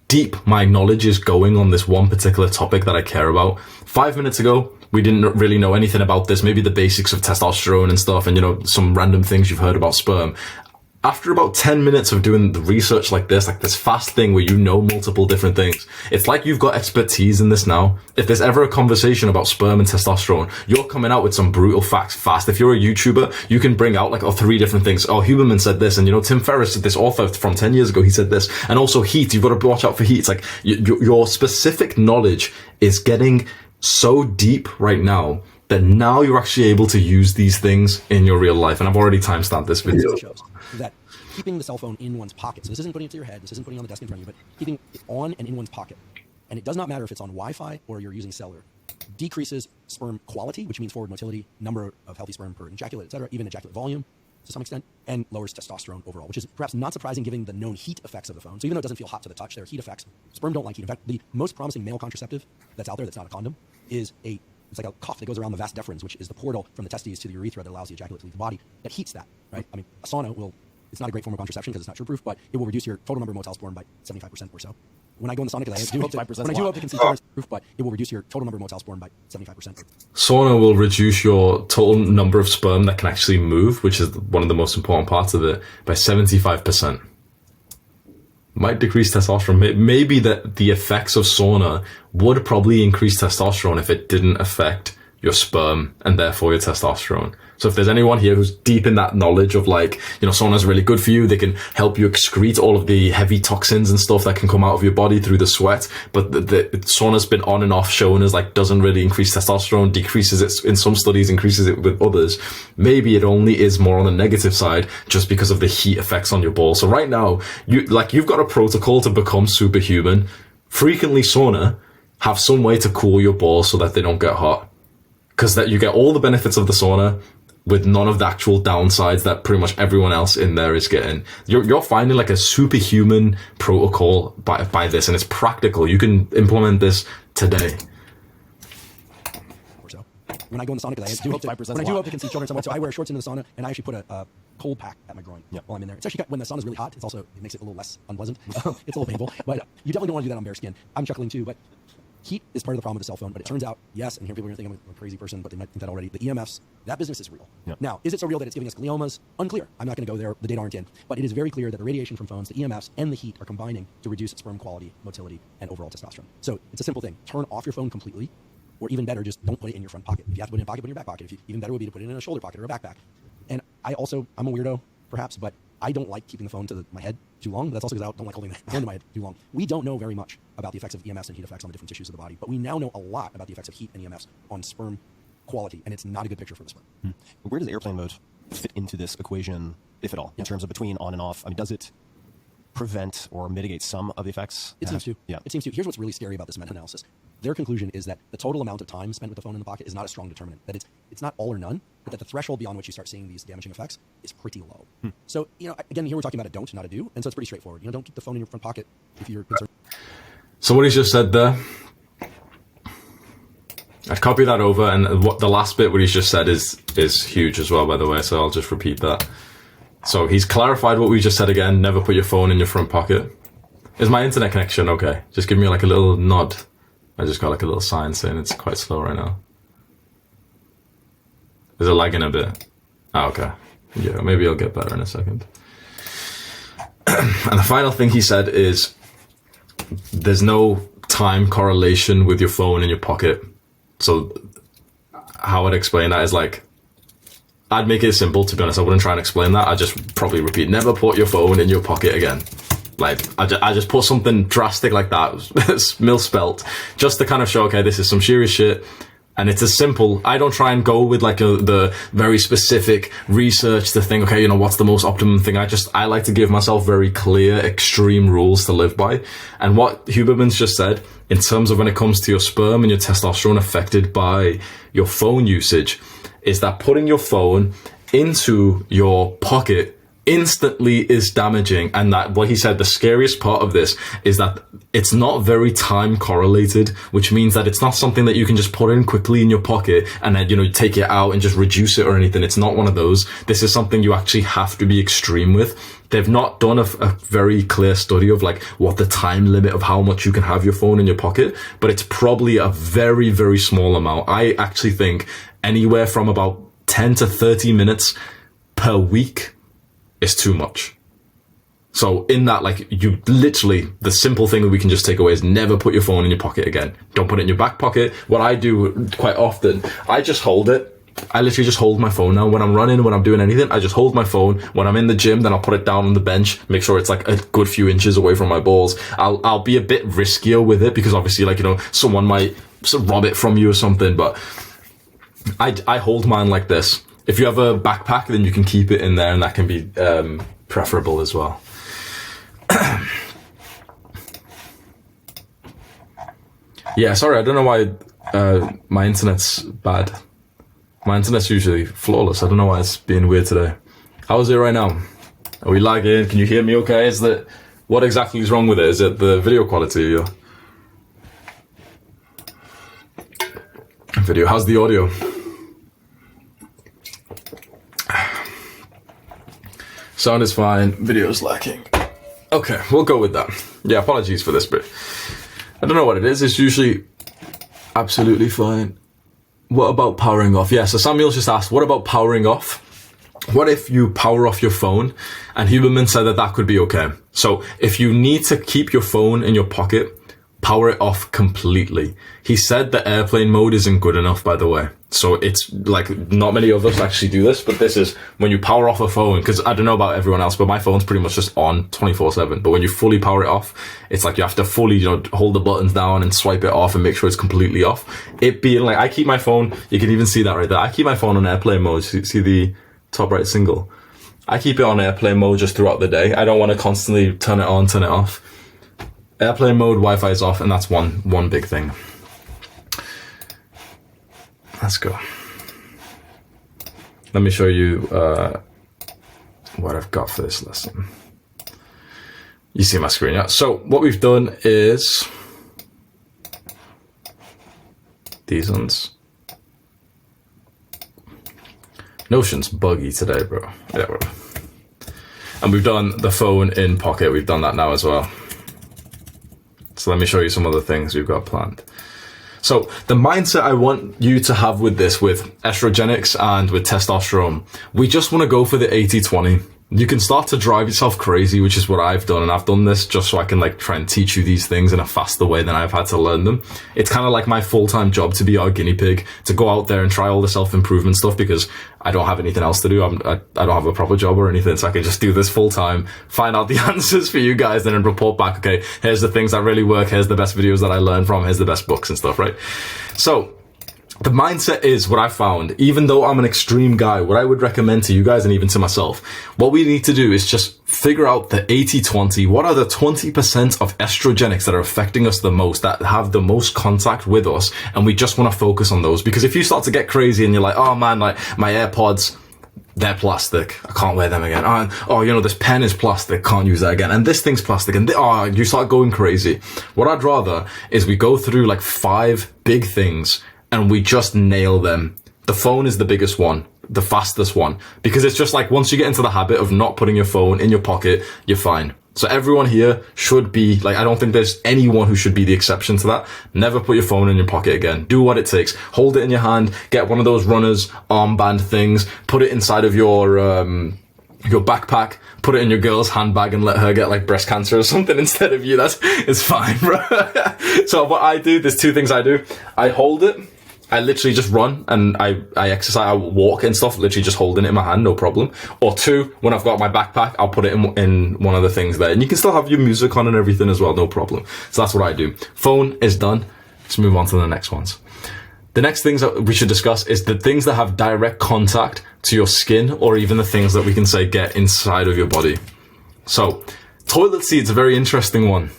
[SPEAKER 1] deep my knowledge is going on this one particular topic that I care about. 5 minutes ago, we didn't really know anything about this, maybe the basics of testosterone and stuff, and, you know, some random things you've heard about sperm. After about 10 minutes of doing the research like this fast thing where you know multiple different things, it's like you've got expertise in this now. If there's ever a conversation about sperm and testosterone, you're coming out with some brutal facts fast. If you're a YouTuber, you can bring out like, oh, 3 different things. Oh, Huberman said this, and, you know, Tim Ferriss said this, author from 10 years ago, he said this. And also heat, you've got to watch out for heat. It's like your specific knowledge is getting so deep right now that now you're actually able to use these things in your real life. And I've already timestamped this video.
[SPEAKER 3] That keeping the cell phone in one's pocket, so this isn't putting it to your head, this isn't putting it on the desk in front of you, but keeping it on and in one's pocket, and it does not matter if it's on Wi-Fi or you're using cellular, decreases sperm quality, which means forward motility, number of healthy sperm per ejaculate, etc., even ejaculate volume to some extent, and lowers testosterone overall, which is perhaps not surprising given the known heat effects of the phone. So even though it doesn't feel hot to the touch, there are heat effects. Sperm don't like heat. In fact, the most promising male contraceptive that's out there that's not a condom is it's like a cuff that goes around the vas deferens, which is the portal from the testes to the urethra that allows the ejaculate to leave the body, that heats that, right? I mean, a sauna it's not a great form of contraception because it's not true-proof, but it will reduce your total number of motels born by 75% or so. When I go in the sauna, because I do hope to conceive proof, but it will reduce your total number of motels born by 75%.
[SPEAKER 1] Sauna will reduce your total number of sperm that can actually move, which is one of the most important parts of it, by 75%. Might decrease testosterone. Maybe that the effects of sauna would probably increase testosterone if it didn't affect your sperm and therefore your testosterone. So if there's anyone here who's deep in that knowledge of, like, you know, sauna's really good for you, they can help you excrete all of the heavy toxins and stuff that can come out of your body through the sweat, but the sauna's been on and off shown as like doesn't really increase testosterone, decreases it in some studies, increases it with others. Maybe it only is more on the negative side just because of the heat effects on your balls. So right now, you've got a protocol to become superhuman. Frequently sauna, have some way to cool your balls so that they don't get hot. Because that you get all the benefits of the sauna with none of the actual downsides that pretty much everyone else in there is getting. You're finding like a superhuman protocol by this, and it's practical. You can implement this today.
[SPEAKER 3] Or so. When I go in the sauna, because I do hope to conceive children somewhat, so I wear shorts into the sauna, and I actually put a cold pack at my groin while I'm in there. It's actually, when the sauna is really hot, it makes it a little less unpleasant. It's a little painful, but you definitely don't want to do that on bare skin. I'm chuckling too, but heat is part of the problem with the cell phone, but it turns out, yes, and here people are going to think I'm a crazy person, but they might think that already. The EMFs, that business is real. Yep. Now, is it so real that it's giving us gliomas? Unclear. I'm not going to go there. The data aren't in. But it is very clear that the radiation from phones, the EMFs, and the heat are combining to reduce sperm quality, motility, and overall testosterone. So it's a simple thing. Turn off your phone completely, or even better, just don't put it in your front pocket. If you have to put it in a pocket, put it in your back pocket. Even better would be to put it in a shoulder pocket or a backpack. And I'm a weirdo, perhaps, but I don't like keeping the phone to my head too long. But that's also because I don't like holding the phone to my head too long. We don't know very much about the effects of EMFs and heat effects on the different tissues of the body, but we now know a lot about the effects of heat and EMFs on sperm quality, and it's not a good picture for the sperm.
[SPEAKER 4] Where does airplane mode fit into this equation, if at all, in terms of between on and off? I mean, does it prevent or mitigate some of the effects?
[SPEAKER 3] It seems to.
[SPEAKER 4] Yeah.
[SPEAKER 3] It seems to. Here's what's really scary about this meta-analysis. Their conclusion is that the total amount of time spent with the phone in the pocket is not a strong determinant, that it's not all or none, but that the threshold beyond which you start seeing these damaging effects is pretty low. So, again, here we're talking about a don't, not a do, and so it's pretty straightforward. Don't keep the phone in your front pocket if you're concerned.
[SPEAKER 1] So what he's just said there, I've copied that over, and what the last bit what he's just said is huge as well, by the way, so I'll just repeat that. So he's clarified what we just said again, never put your phone in your front pocket. Is my internet connection okay? Just give me like a little nod. I just got like a little sign saying it's quite slow right now. Is it lagging a bit? Oh, okay. Yeah, maybe I'll get better in a second. And the final thing he said is there's no time correlation with your phone in your pocket. So how I'd explain that is like, I'd make it simple, to be honest. I wouldn't try and explain that. I'd just probably repeat, never put your phone in your pocket again. Like, I just put something drastic like that, misspelt, just to kind of show, okay, this is some serious shit. And it's as simple. I don't try and go with like the very specific research to think, okay, what's the most optimum thing? I like to give myself very clear, extreme rules to live by. And what Huberman's just said, in terms of when it comes to your sperm and your testosterone affected by your phone usage, is that putting your phone into your pocket instantly is damaging. And that what he said, the scariest part of this is that it's not very time correlated, which means that it's not something that you can just put in quickly in your pocket and then take it out and just reduce it or anything. It's not one of those. This is something you actually have to be extreme with. They've not done a very clear study of like what the time limit of how much you can have your phone in your pocket, but it's probably a very, very small amount. I actually think anywhere from about 10 to 30 minutes per week is too much. So in that, like, you literally, the simple thing that we can just take away is never put your phone in your pocket again. Don't put it in your back pocket. What I do quite often, I just hold it. I literally just hold my phone now. When I'm running, when I'm doing anything, I just hold my phone. When I'm in the gym, then I'll put it down on the bench, make sure it's like a good few inches away from my balls. I'll be a bit riskier with it because obviously, like, someone might rob it from you or something, but I hold mine like this. If you have a backpack, then you can keep it in there, and that can be preferable as well. Yeah, sorry, I don't know why my internet's bad. My internet's usually flawless. I don't know why it's being weird today. How is it right now? Are we lagging? Can you hear me okay? What exactly is wrong with it? Is it the video quality? Or video? How's the audio? Sound is fine, video's lacking. Okay, we'll go with that. Yeah, apologies for this, but I don't know what it is. It's usually absolutely fine. What about powering off? Yeah, so Samuel's just asked, what about powering off? What if you power off your phone? And Huberman said that could be okay. So if you need to keep your phone in your pocket, power it off completely. He said the airplane mode isn't good enough, by the way. So it's like, not many of us actually do this, but this is when you power off a phone, because I don't know about everyone else, but my phone's pretty much just on 24/7. But when you fully power it off, it's like you have to fully, hold the buttons down and swipe it off and make sure it's completely off. It being like, I keep my phone, you can even see that right there. I keep my phone on airplane mode. See the top right single? I keep it on airplane mode just throughout the day. I don't want to constantly turn it on, turn it off. Airplane mode, Wi-Fi is off, and that's one big thing. Let's go. Let me show you what I've got for this lesson. You see my screen, yeah? So what we've done is these ones. Notion's buggy today, bro. Yeah, bro. And we've done the phone in pocket. We've done that now as well. So let me show you some other things we've got planned. So the mindset I want you to have with this, with estrogenics and with testosterone, we just want to go for the 80-20. You can start to drive yourself crazy, which is what I've done. And I've done this just so I can try and teach you these things in a faster way than I've had to learn them. It's kind of like my full-time job to be our guinea pig, to go out there and try all the self-improvement stuff because I don't have anything else to do. I don't have a proper job or anything. So I can just do this full-time, find out the answers for you guys, and then report back. Okay, here's the things that really work. Here's the best videos that I learned from. Here's the best books and stuff, right? So the mindset is what I found, even though I'm an extreme guy, what I would recommend to you guys and even to myself, what we need to do is just figure out the 80-20. What are the 20% of estrogenics that are affecting us the most, that have the most contact with us? And we just want to focus on those, because if you start to get crazy and you're like, oh man, like my AirPods, they're plastic, I can't wear them again. Oh, this pen is plastic, can't use that again. And this thing's plastic, and you start going crazy. What I'd rather is we go through 5 big things and we just nail them. The phone is the biggest one, the fastest one, because it's just once you get into the habit of not putting your phone in your pocket, you're fine. So everyone here should be, I don't think there's anyone who should be the exception to that. Never put your phone in your pocket again. Do what it takes. Hold it in your hand, get one of those runners armband things, put it inside of your backpack, put it in your girl's handbag and let her get breast cancer or something instead of you. It's fine, bro. So what I do, there's 2 things I do. I hold it. I literally just run and I exercise, I walk and stuff, literally just holding it in my hand, no problem. Or 2, when I've got my backpack, I'll put it in one of the things there. And you can still have your music on and everything as well, no problem. So that's what I do. Phone is done. Let's move on to the next ones. The next things that we should discuss is the things that have direct contact to your skin, or even the things that we can say get inside of your body. So, toilet seats, a very interesting one.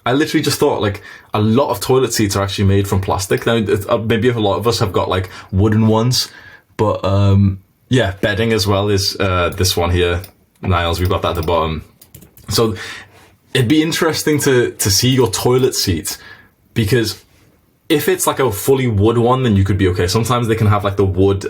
[SPEAKER 1] I literally just thought, like, a lot of toilet seats are actually made from plastic. Now, maybe a lot of us have got, like, wooden ones, but, yeah, bedding as well is, this one here. Niles, we've got that at the bottom. So, it'd be interesting to see your toilet seat, because if it's like a fully wood one, then you could be okay. Sometimes they can have like the wood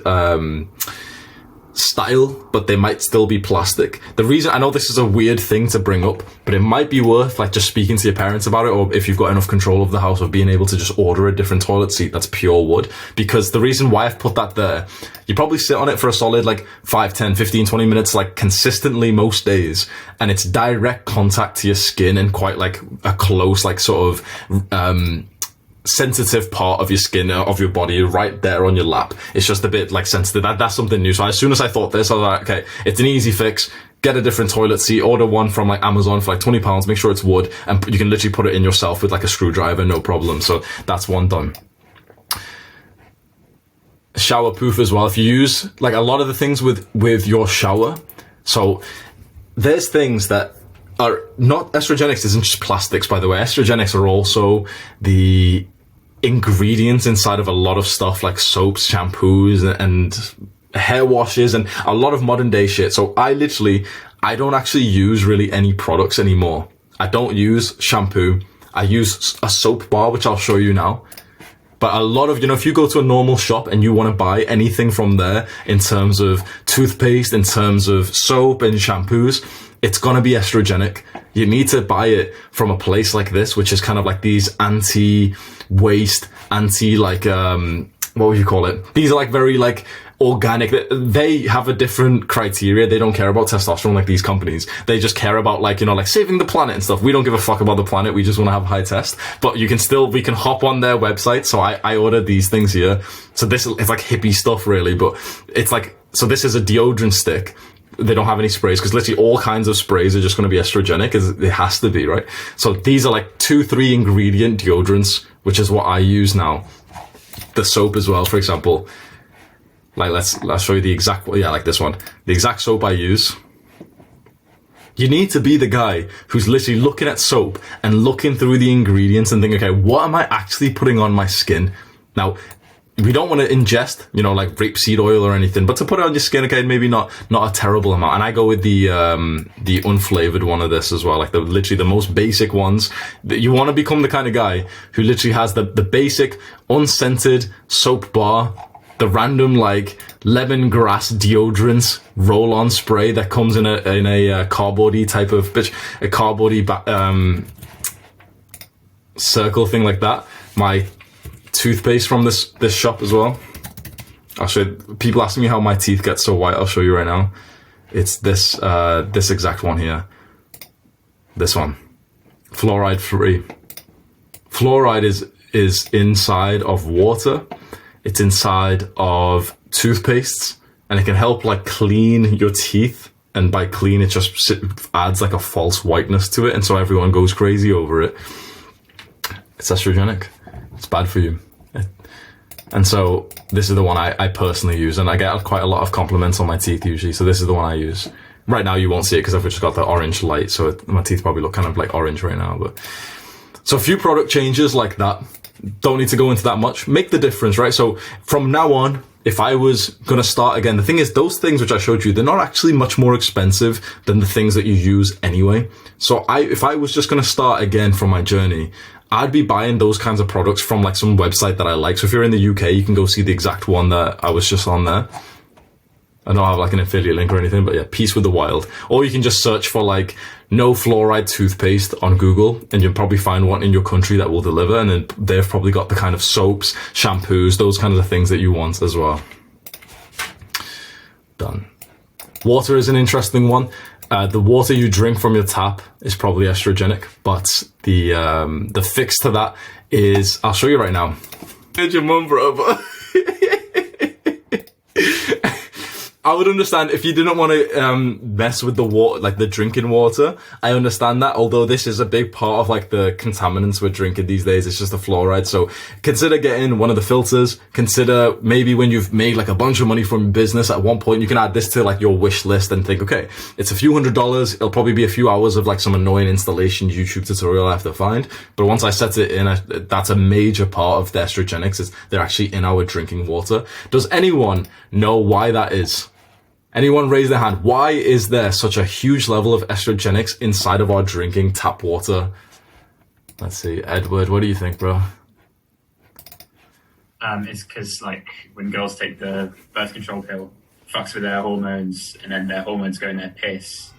[SPEAKER 1] style, but they might still be plastic. The reason, I know this is a weird thing to bring up, but it might be worth like just speaking to your parents about it, or if you've got enough control of the house, of being able to just order a different toilet seat that's pure wood. Because the reason why I've put that there, you probably sit on it for a solid like 5, 10, 15, 20 minutes, like consistently most days, and it's direct contact to your skin and quite like a close, like sort of sensitive part of your skin, of your body, right there on your lap. It's just a bit like sensitive. That's something new. So as soon as I thought this, I was like, okay, it's an easy fix. Get a different toilet seat, order one from like Amazon for like £20, make sure it's wood, and you can literally put it in yourself with like a screwdriver, no problem. So that's one done. Shower proof as well. If you use like a lot of the things with your shower, so there's things that are not, Estrogenics isn't just plastics, by the way. Estrogenics are also the ingredients inside of a lot of stuff like soaps, shampoos, and hair washes, and a lot of modern day shit. So I don't actually use really any products anymore. I don't use shampoo. I use a soap bar, which I'll show you now. But a lot of, if you go to a normal shop and you want to buy anything from there in terms of toothpaste, in terms of soap and shampoos, it's going to be estrogenic. You need to buy it from a place like this, which is kind of like these anti-waste, what would you call it? These are like very like organic. They have a different criteria. They don't care about testosterone like these companies. They just care about like saving the planet and stuff. We don't give a fuck about the planet. We just want to have high test. But we can hop on their website. So I ordered these things here. So it's like hippie stuff really, but it's like, so this is a deodorant stick. They don't have any sprays, because literally all kinds of sprays are just going to be estrogenic, as it has to be, right? So these are like 2-3 ingredient deodorants, which is what I use now. The soap as well, for example. Like let's show you the exact, like this one. The exact soap I use. You need to be the guy who's literally looking at soap and looking through the ingredients and thinking, okay, what am I actually putting on my skin? Now, we don't want to ingest, like rapeseed oil or anything, but to put it on your skin, okay, maybe not a terrible amount. And I go with the unflavored one of this as well, like literally the most basic ones. You want to become the kind of guy who literally has the basic unscented soap bar, the random like lemongrass deodorants roll-on spray that comes in a cardboardy type of a cardboardy circle thing like that. My toothpaste from this shop as well. I'll show you. People ask me how my teeth get so white. I'll show you right now. It's this exact one here. This one, fluoride free. Fluoride is inside of water. It's inside of toothpastes, and it can help like clean your teeth. And by clean, it just adds like a false whiteness to it, and so everyone goes crazy over it. It's estrogenic. It's bad for you. And so this is the one I personally use, and I get quite a lot of compliments on my teeth usually, so this is the one I use. Right now you won't see it because I've just got the orange light, so my teeth probably look kind of like orange right now. But so a few product changes like that. Don't need to go into that much. Make the difference, right? So from now on, if I was going to start again, the thing is, those things which I showed you, they're not actually much more expensive than the things that you use anyway. So if I was just going to start again from my journey, I'd be buying those kinds of products from like some website that I like. So if you're in the UK, you can go see the exact one that I was just on there. I don't have like an affiliate link or anything, but yeah, Peace with the Wild. Or you can just search for like no fluoride toothpaste on Google, and you'll probably find one in your country that will deliver. And then they've probably got the kind of soaps, shampoos, those kinds of things that you want as well. Done. Water is an interesting one. The water you drink from your tap is probably estrogenic, but the fix to that is, I'll show you right now. Here's your mum, bro. I would understand if you didn't want to mess with the water, like the drinking water. I understand that, although this is a big part of like the contaminants we're drinking these days. It's just the fluoride. So consider getting one of the filters. Consider maybe when you've made like a bunch of money from business at one point, you can add this to like your wish list and think, okay, it's a few $100s. It'll probably be a few hours of like some annoying installation YouTube tutorial I have to find. But once I set it in, that's a major part of the Estrogenics. Is they're actually in our drinking water. Does anyone know why that is? Anyone raise their hand? Why is there such a huge level of estrogenics inside of our drinking tap water? Let's see. Edward, what do you think, bro?
[SPEAKER 5] It's because, like, when girls take the birth control pill, fucks with their hormones, and then their hormones go in their piss,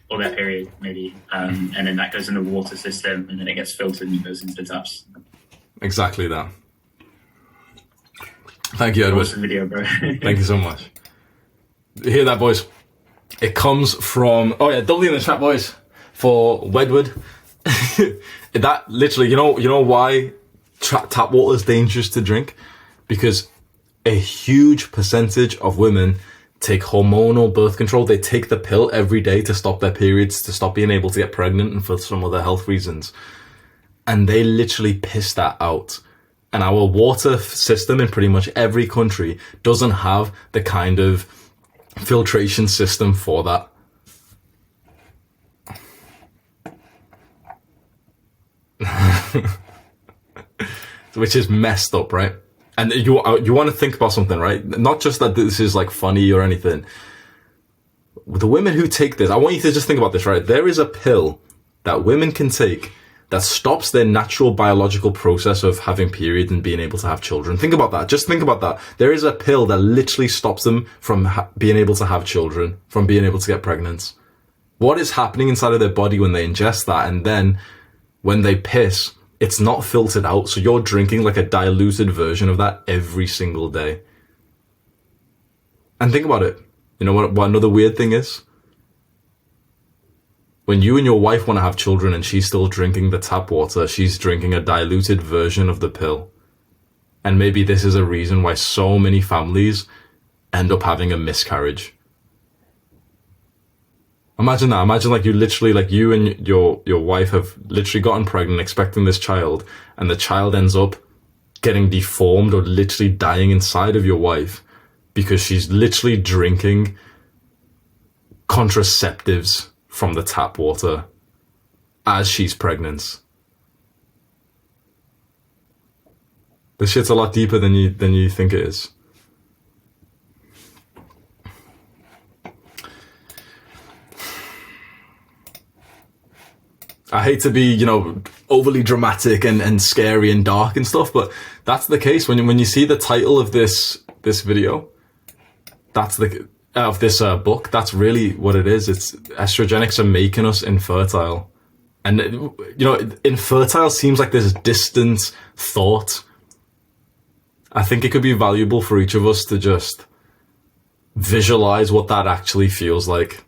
[SPEAKER 5] or their period, maybe, and then that goes in the water system, and then it gets filtered and goes into the taps.
[SPEAKER 1] Exactly that. Thank you, Edward.
[SPEAKER 5] Awesome video, bro.
[SPEAKER 1] Thank you so much. You hear that, boys? It comes from... Oh, yeah, W in the chat, boys, for Wedward. That literally, you know why tap water is dangerous to drink? Because a huge percentage of women take hormonal birth control. They take the pill every day to stop their periods, to stop being able to get pregnant, and for some other health reasons. And they literally piss that out. And our water system in pretty much every country doesn't have the kind of filtration system for that. Which is messed up, right? And you want to think about something, right? Not just that this is like funny or anything. The women who take this, I want you to just think about this, right? There is a pill that women can take that stops their natural biological process of having periods and being able to have children. Think about that. Just think about that. There is a pill that literally stops them from being able to have children, from being able to get pregnant. What is happening inside of their body when they ingest that? And then when they piss, it's not filtered out. So you're drinking like a diluted version of that every single day. And think about it. You know what another weird thing is? When you and your wife want to have children and she's still drinking the tap water, she's drinking a diluted version of the pill. And maybe this is a reason why so many families end up having a miscarriage. Imagine that. Imagine like you literally, like you and your wife have literally gotten pregnant expecting this child, and the child ends up getting deformed or literally dying inside of your wife because she's literally drinking contraceptives from the tap water as she's pregnant. This shit's a lot deeper than you think it is. I hate to be, overly dramatic and scary and dark and stuff, but that's the case. When you see the title of this video, that's of this book, that's really what it is. It's estrogenics are making us infertile. And, infertile seems like this distant thought. I think it could be valuable for each of us to just visualize what that actually feels like.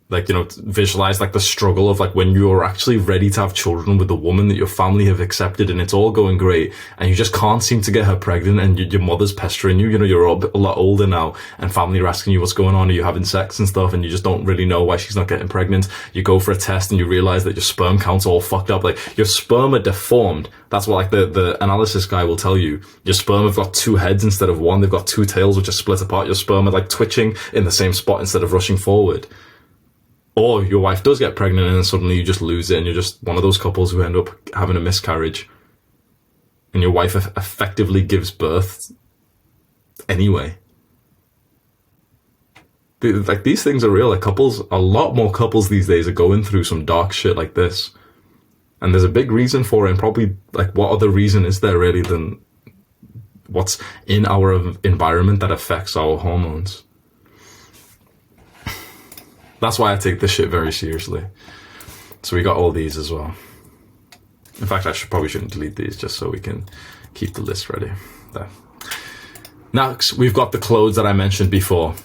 [SPEAKER 1] Like, visualize like the struggle of like when you're actually ready to have children with a woman that your family have accepted and it's all going great and you just can't seem to get her pregnant and your mother's pestering you. You're a lot older now and family are asking you what's going on, are you having sex and stuff, and you just don't really know why she's not getting pregnant. You go for a test and you realize that your sperm count's all fucked up. Like your sperm are deformed. That's what like the analysis guy will tell you. Your sperm have got two heads instead of one. They've got two tails which are split apart. Your sperm are like twitching in the same spot instead of rushing forward. Or your wife does get pregnant and then suddenly you just lose it and you're just one of those couples who end up having a miscarriage. And your wife effectively gives birth anyway. Like, these things are real. Like, a lot more couples these days are going through some dark shit like this. And there's a big reason for it, and probably, like, what other reason is there really than what's in our environment that affects our hormones? That's why I take this shit very seriously. So we got all these as well. In fact, I probably shouldn't delete these just so we can keep the list ready. There. Next, we've got the clothes that I mentioned before.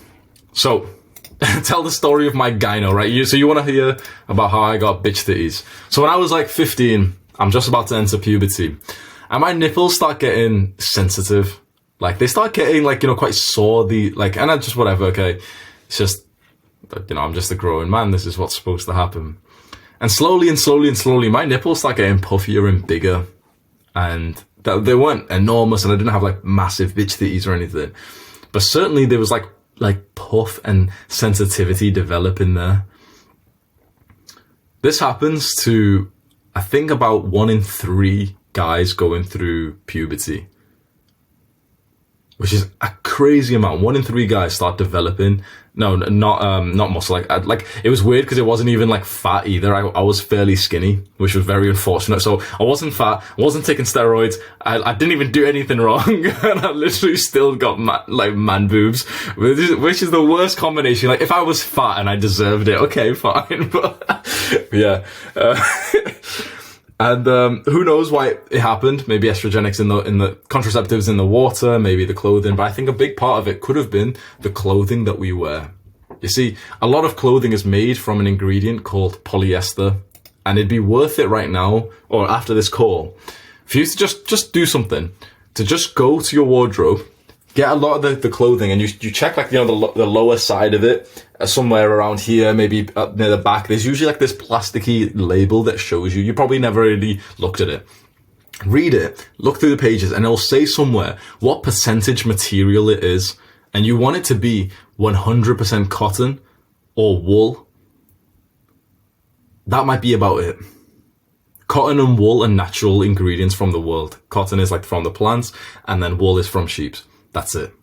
[SPEAKER 1] So, tell the story of my gyno, right? So you want to hear about how I got bitch titties. So when I was like 15, I'm just about to enter puberty, and my nipples start getting sensitive. Like, they start getting, like, you know, quite sore, and I just, whatever, okay. It's just, you know, I'm just a growing man. This is what's supposed to happen. And slowly, my nipples start getting puffier and bigger. And they weren't enormous, and I didn't have, like, massive bitch titties or anything. But certainly there was, like puff and sensitivity developing there. This happens to, I think, about 1 in 3 guys going through puberty, which is a crazy amount. 1 in 3 guys start developing. No, not muscle. Like it was weird because it wasn't even like fat either. I was fairly skinny, which was very unfortunate. So I wasn't fat. I wasn't taking steroids. I didn't even do anything wrong, and I literally still got man boobs, which is the worst combination. Like, if I was fat and I deserved it, okay, fine. But yeah. And who knows why it happened? Maybe estrogenics in the contraceptives in the water, maybe the clothing. But I think a big part of it could have been the clothing that we wear. You see, a lot of clothing is made from an ingredient called polyester, and it'd be worth it right now, or after this call, for you to just do something, to just go to your wardrobe, get a lot of the clothing, and you check, like, you know, the lower side of it, somewhere around here, maybe up near the back. There's usually like this plasticky label that shows you. You probably never really looked at it. Read it, look through the pages, and it'll say somewhere what percentage material it is. And you want it to be 100% cotton or wool. That might be about it. Cotton and wool are natural ingredients from the world. Cotton is like from the plants, and then wool is from sheep. That's it.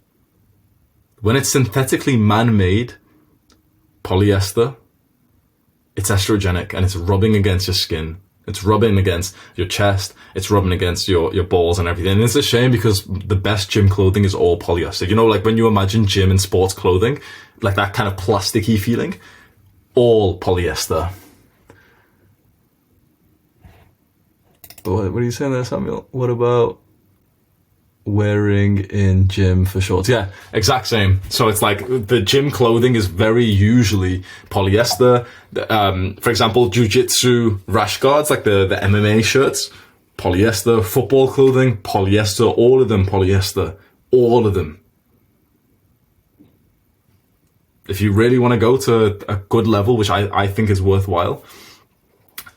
[SPEAKER 1] When it's synthetically man-made polyester, it's estrogenic, and it's rubbing against your skin. It's rubbing against your chest. It's rubbing against your balls and everything. And it's a shame because the best gym clothing is all polyester. You know, like when you imagine gym and sports clothing, like that kind of plasticky feeling, all polyester. What are you saying there, Samuel? What about wearing in gym for shorts? Yeah, exact same. So it's like the gym clothing is very usually polyester. For example, jiu-jitsu rash guards, like the MMA shirts, polyester. Football clothing, polyester. All of them polyester. All of them. If you really want to go to a good level, which I think is worthwhile,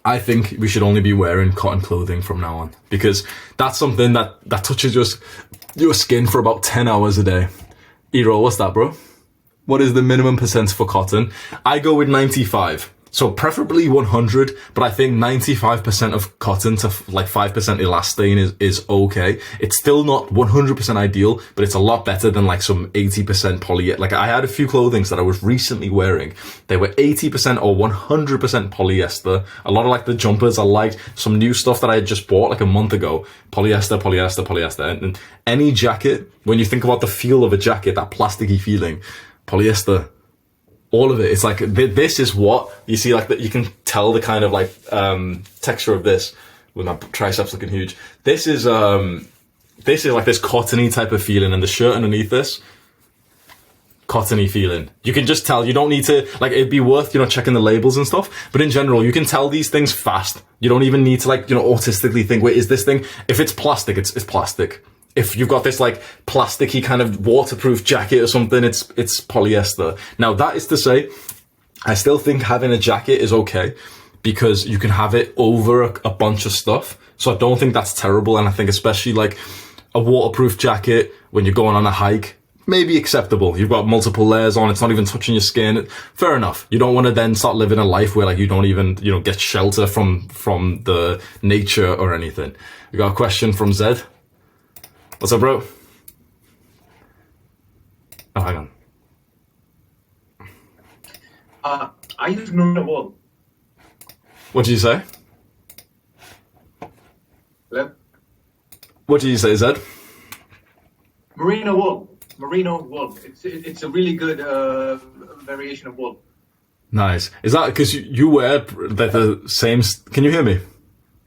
[SPEAKER 1] I think we should only be wearing cotton clothing from now on, because that's something that touches your skin for about 10 hours a day. Ero, what's that, bro? What is the minimum percent for cotton? I go with 95. So preferably 100, but I think 95% of cotton to like 5% elastane is okay. It's still not 100% ideal, but it's a lot better than like some 80% poly. Like, I had a few clothings that I was recently wearing. They were 80% or 100% polyester. A lot of like the jumpers I liked. Some new stuff that I had just bought like a month ago. Polyester, polyester, polyester. And any jacket, when you think about the feel of a jacket, that plasticky feeling, polyester. All of it. It's like, this is what you see, like that. You can tell the kind of like texture of this with my triceps looking huge. This is like this cottony type of feeling, and the shirt underneath this, cottony feeling. You can just tell. You don't need to, like, it'd be worth, you know, checking the labels and stuff, but in general you can tell these things fast. You don't even need to, like, you know, autistically think, wait, is this thing, if it's plastic, it's plastic. If you've got this like plasticky kind of waterproof jacket or something, it's polyester. Now, that is to say, I still think having a jacket is okay because you can have it over a bunch of stuff. So I don't think that's terrible. And I think especially like a waterproof jacket when you're going on a hike, maybe acceptable. You've got multiple layers on. It's not even touching your skin. Fair enough. You don't want to then start living a life where like you don't even, you know, get shelter from the nature or anything. We got a question from Zed. What's up, bro? Oh, hang on.
[SPEAKER 6] I use Merino wool.
[SPEAKER 1] What did you say?
[SPEAKER 6] Hello?
[SPEAKER 1] What did you say, Zed?
[SPEAKER 6] Merino wool. Merino wool. It's a really good variation of wool.
[SPEAKER 1] Nice. Is that because you wear the same... Can you hear me?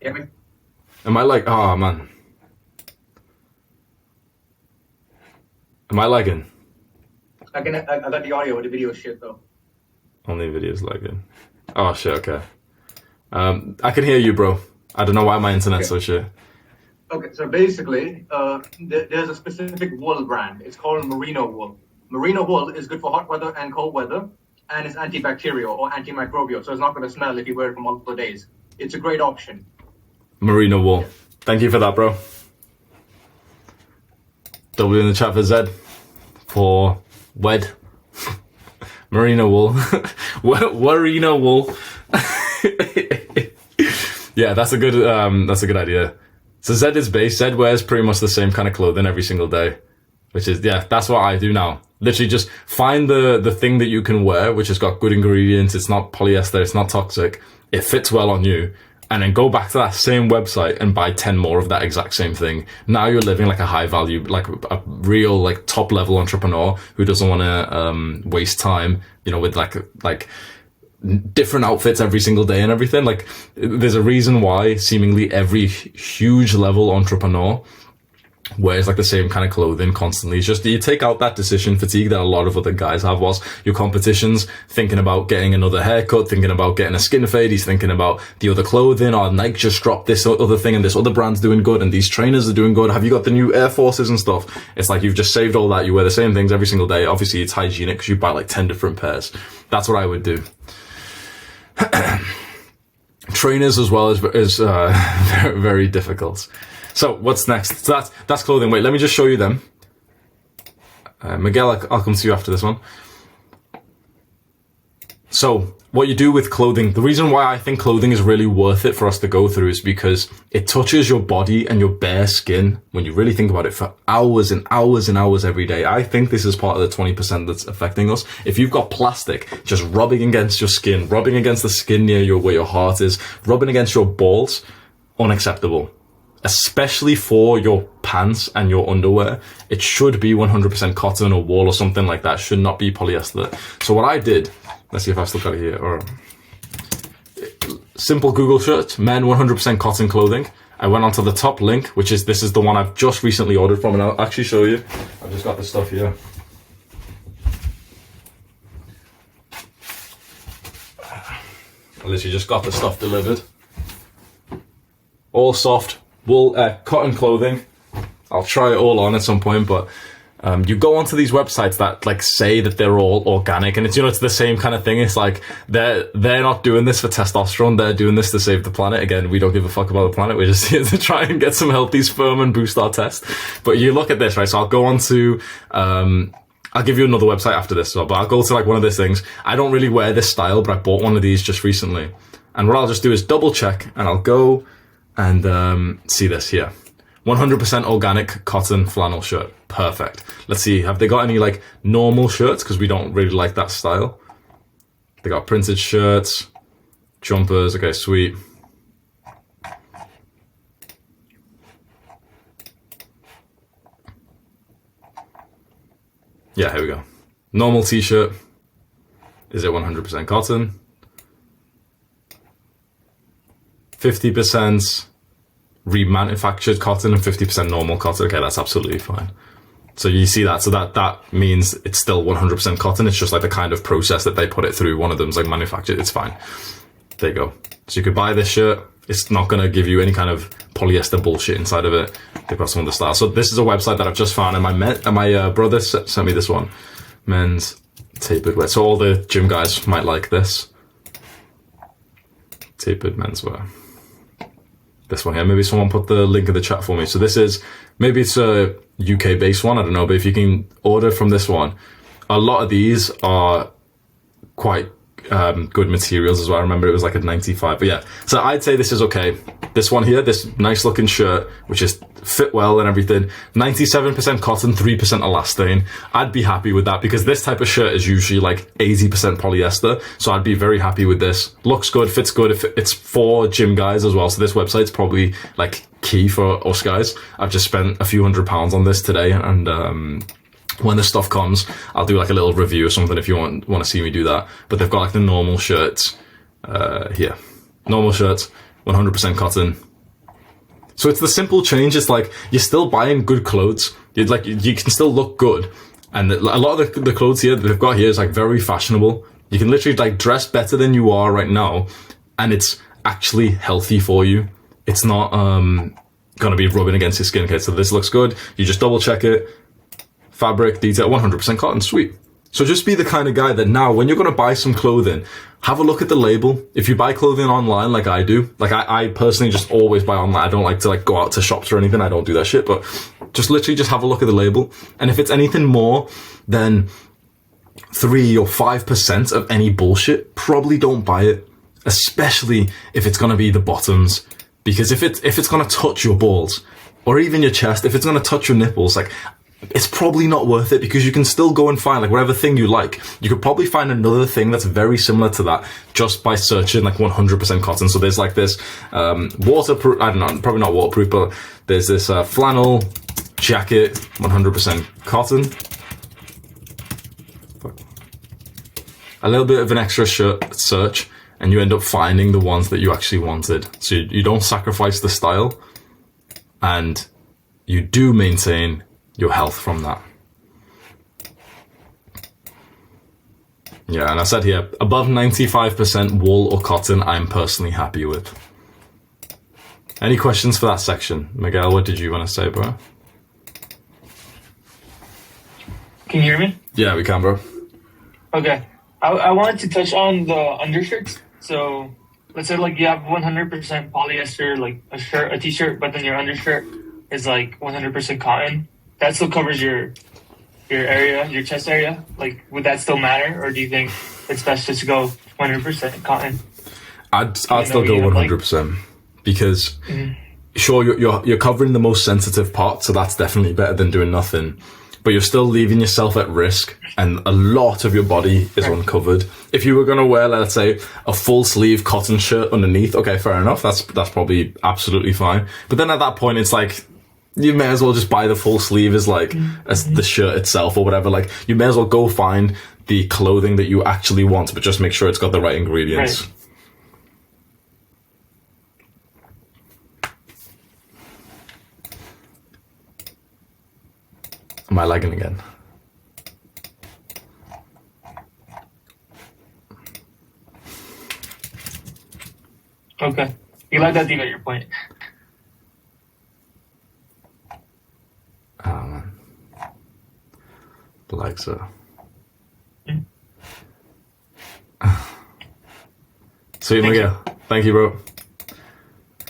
[SPEAKER 6] Hear me?
[SPEAKER 1] Am I like... Oh, man. Am I lagging?
[SPEAKER 6] I got the audio, but the video is shit though.
[SPEAKER 1] Only video's lagging. Oh shit, okay. I can hear you, bro. I don't know why my internet's so shit.
[SPEAKER 6] Okay, so basically, there's a specific wool brand. It's called merino wool. Merino wool is good for hot weather and cold weather, and it's antibacterial or antimicrobial, so it's not going to smell if you wear it for multiple days. It's a great option.
[SPEAKER 1] Merino wool. Thank you for that, bro. W in the chat for Zed. For wed. Merino wool. Merino wool. Yeah, that's a good idea. So Zed is base. Zed wears pretty much the same kind of clothing every single day, which is, yeah, that's what I do now. Literally just find the thing that you can wear, which has got good ingredients. It's not polyester. It's not toxic. It fits well on you. And then go back to that same website and buy 10 more of that exact same thing. Now you're living like a high value, like a real, like top level entrepreneur who doesn't want to, waste time, you know, with like different outfits every single day and everything. Like, there's a reason why seemingly every huge level entrepreneur wears like the same kind of clothing constantly. It's just you take out that decision fatigue that a lot of other guys have whilst your competition's thinking about getting another haircut, thinking about getting a skin fade, he's thinking about the other clothing, or Nike just dropped this other thing and this other brand's doing good and these trainers are doing good. Have you got the new Air Forces and stuff? It's like you've just saved all that. You wear the same things every single day. Obviously it's hygienic because you buy like 10 different pairs. That's what I would do. Trainers as well is very, very difficult. So what's next? So that's clothing. Wait, let me just show you them. Miguel, I'll come to you after this one. So what you do with clothing, the reason why I think clothing is really worth it for us to go through is because it touches your body and your bare skin, when you really think about it, for hours and hours and hours every day. I think this is part of the 20% that's affecting us. If you've got plastic just rubbing against your skin, rubbing against the skin near where your heart is, rubbing against your balls, unacceptable. Especially for your pants and your underwear. It should be 100% cotton or wool or something like that. It should not be polyester. So what I did, let's see if I still got it here, or simple Google search, men 100% cotton clothing. I went onto the top link, which is, this is the one I've just recently ordered from, and I'll actually show you. I've just got the stuff here. I literally just got the stuff delivered. All soft. Wool, cotton clothing. I'll try it all on at some point, but you go onto these websites that like say that they're all organic, and it's, you know, it's the same kind of thing. It's like they're not doing this for testosterone, they're doing this to save the planet. Again, we don't give a fuck about the planet, we're just here to try and get some healthy sperm and boost our test. But you look at this, right? So I'll go on to I'll give you another website after this, but I'll go to like one of these things. I don't really wear this style, but I bought one of these just recently, and what I'll just do is double check, and I'll go and see this here. 100% organic cotton flannel shirt. Perfect. Let's see, have they got any like normal shirts? Because we don't really like that style. They got printed shirts, jumpers. Okay, sweet. Yeah, here we go. Normal t-shirt. Is it 100% cotton? 50% remanufactured cotton and 50% normal cotton. Okay, that's absolutely fine. So you see that. So that means it's still 100% cotton. It's just like the kind of process that they put it through. One of them's like manufactured. It's fine. There you go. So you could buy this shirt. It's not going to give you any kind of polyester bullshit inside of it. They've got some of the style. So this is a website that I've just found, and my brother sent me this one. Men's tapered wear. So all the gym guys might like this. Tapered menswear. This one here. Maybe someone put the link in the chat for me. So this is, maybe it's a UK based one, I don't know, but if you can order from this one, a lot of these are quite good materials as well. I remember it was like a 95, but yeah. So I'd say this is okay. This one here, this nice looking shirt, which is fit well and everything, 97% cotton, 3% elastane. I'd be happy with that because this type of shirt is usually like 80% polyester. So I'd be very happy with this. Looks good, fits good. It's for gym guys as well. So this website's probably like key for us guys. I've just spent a few £100s on this today, and when the stuff comes, I'll do like a little review or something if you want to see me do that. But they've got like the normal shirts here. Normal shirts, 100% cotton. So it's the simple change. It's like you're still buying good clothes. You can still look good. And a lot of the clothes here that they've got here is like very fashionable. You can literally like dress better than you are right now, and it's actually healthy for you. It's not going to be rubbing against your skin. Okay, so this looks good. You just double check it. Fabric, detail, 100% cotton, sweet. So just be the kind of guy that now, when you're going to buy some clothing, have a look at the label. If you buy clothing online, like I do, like I personally just always buy online. I don't like to like go out to shops or anything. I don't do that shit, but just literally just have a look at the label. And if it's anything more than 3 or 5% of any bullshit, probably don't buy it. Especially if it's going to be the bottoms. Because if it's going to touch your balls, or even your chest, if it's going to touch your nipples, like, it's probably not worth it, because you can still go and find like whatever thing you like. You could probably find another thing that's very similar to that just by searching like 100% cotton. So there's like this waterproof, I don't know, probably not waterproof, but there's this flannel jacket, 100% cotton. A little bit of an extra search, and you end up finding the ones that you actually wanted. So you don't sacrifice the style, and you do maintain your health from that. Yeah, and I said here, above 95% wool or cotton, I'm personally happy with. Any questions for that section? Miguel, what did you want to say, bro?
[SPEAKER 7] Can you hear me?
[SPEAKER 1] Yeah, we can, bro.
[SPEAKER 7] Okay. I wanted to touch on the undershirts. So let's say like you have 100% polyester, like a t-shirt, but then your undershirt is like 100% cotton. That still covers your area, your chest area. Like, would that still matter, or do you think it's best just to go 100% cotton?
[SPEAKER 1] I'd still go 100%, because sure, you're covering the most sensitive part, so that's definitely better than doing nothing. But you're still leaving yourself at risk, and a lot of your body is uncovered. If you were going to wear, let's say, a full sleeve cotton shirt underneath, okay, fair enough. That's probably absolutely fine. But then at that point, it's like, you may as well just buy the full sleeve as like as the shirt itself or whatever. Like, you may as well go find the clothing that you actually want, but just make sure it's got the right ingredients.
[SPEAKER 7] Right.
[SPEAKER 1] Am I lagging again?
[SPEAKER 7] Okay. You let that deep at your point.
[SPEAKER 1] Oh, man. Like so. Sweet, Miguel. Thank you, bro.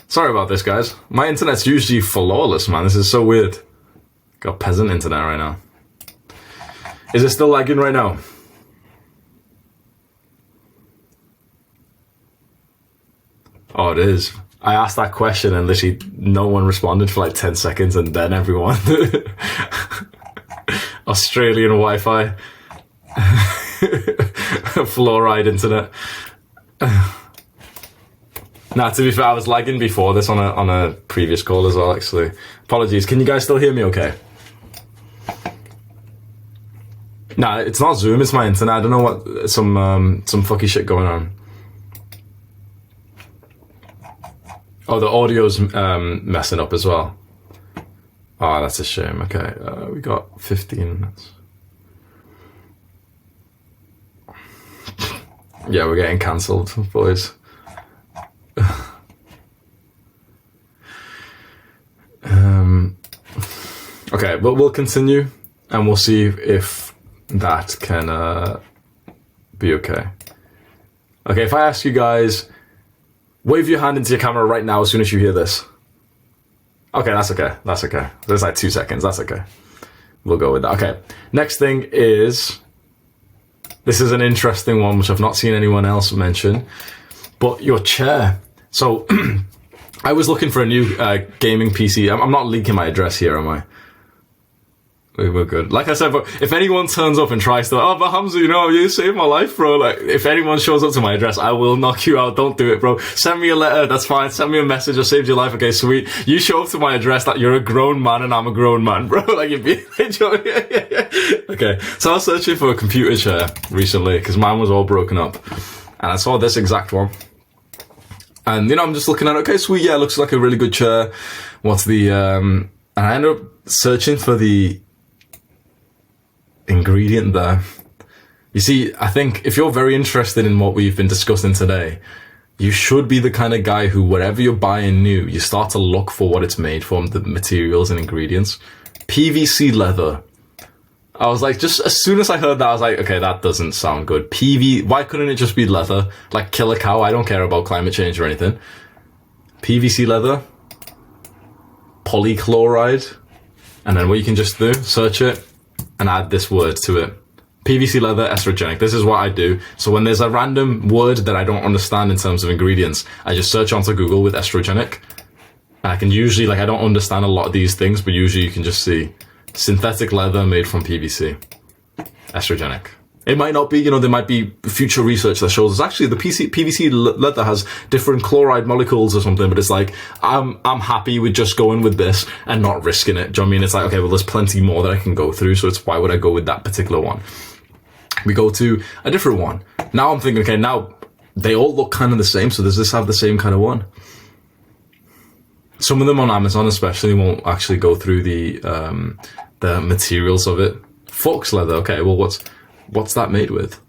[SPEAKER 1] Sorry about this, guys. My internet's usually flawless, man. This is so weird. Got peasant internet right now. Is it still lagging right now? Oh, it is. I asked that question and literally no one responded for like 10 seconds, and then everyone. Australian Wi-Fi. Fluoride internet. Nah, to be fair, I was lagging before this on a previous call as well, actually. Apologies. Can you guys still hear me okay? Nah, it's not Zoom, it's my internet. I don't know what, some fucky shit going on. Oh, the audio's messing up as well. Oh, that's a shame. Okay, we got 15 minutes. Yeah, we're getting cancelled, boys. Okay, but we'll continue and we'll see if that can be okay. Okay, if I ask you guys, wave your hand into your camera right now as soon as you hear this. Okay, that's okay. That's okay. There's like 2 seconds. That's okay. We'll go with that. Okay, next thing is, this is an interesting one which I've not seen anyone else mention, but your chair. So I was looking for a new gaming PC. I'm not leaking my address here, am I? We're good. Like I said, but if anyone turns up and tries to, oh, but Hamza, you know, you saved my life, bro. Like, if anyone shows up to my address, I will knock you out. Don't do it, bro. Send me a letter. That's fine. Send me a message. I saved your life. Okay, sweet. You show up to my address that you're a grown man and I'm a grown man, bro. Like, you'd be okay. So I was searching for a computer chair recently because mine was all broken up, and I saw this exact one. And, you know, I'm just looking at it. Okay, sweet. Yeah, looks like a really good chair. What's the, and I ended up searching for the ingredient there. You see, I think if you're very interested in what we've been discussing today, you should be the kind of guy who, whatever you're buying new, you start to look for what it's made from, the materials and ingredients. PVC leather. I was like, just as soon as I heard that, I was like, okay, that doesn't sound good. Why couldn't it just be leather? Like, kill a cow. I don't care about climate change or anything. PVC leather. Polychloride. And then what you can just do, search it and add this word to it. PVC leather, estrogenic. This is what I do. So when there's a random word that I don't understand in terms of ingredients, I just search onto Google with estrogenic. And I can usually, like, I don't understand a lot of these things, but usually you can just see synthetic leather made from PVC. Estrogenic. It might not be, you know, there might be future research that shows us actually the PVC leather has different chloride molecules or something, but it's like, I'm happy with just going with this and not risking it. Do you know what I mean? It's like, okay, well, there's plenty more that I can go through, so it's why would I go with that particular one? We go to a different one. Now I'm thinking, okay, now they all look kind of the same, so does this have the same kind of one? Some of them on Amazon especially won't actually go through the materials of it. Fox leather, okay, well, what's that made with?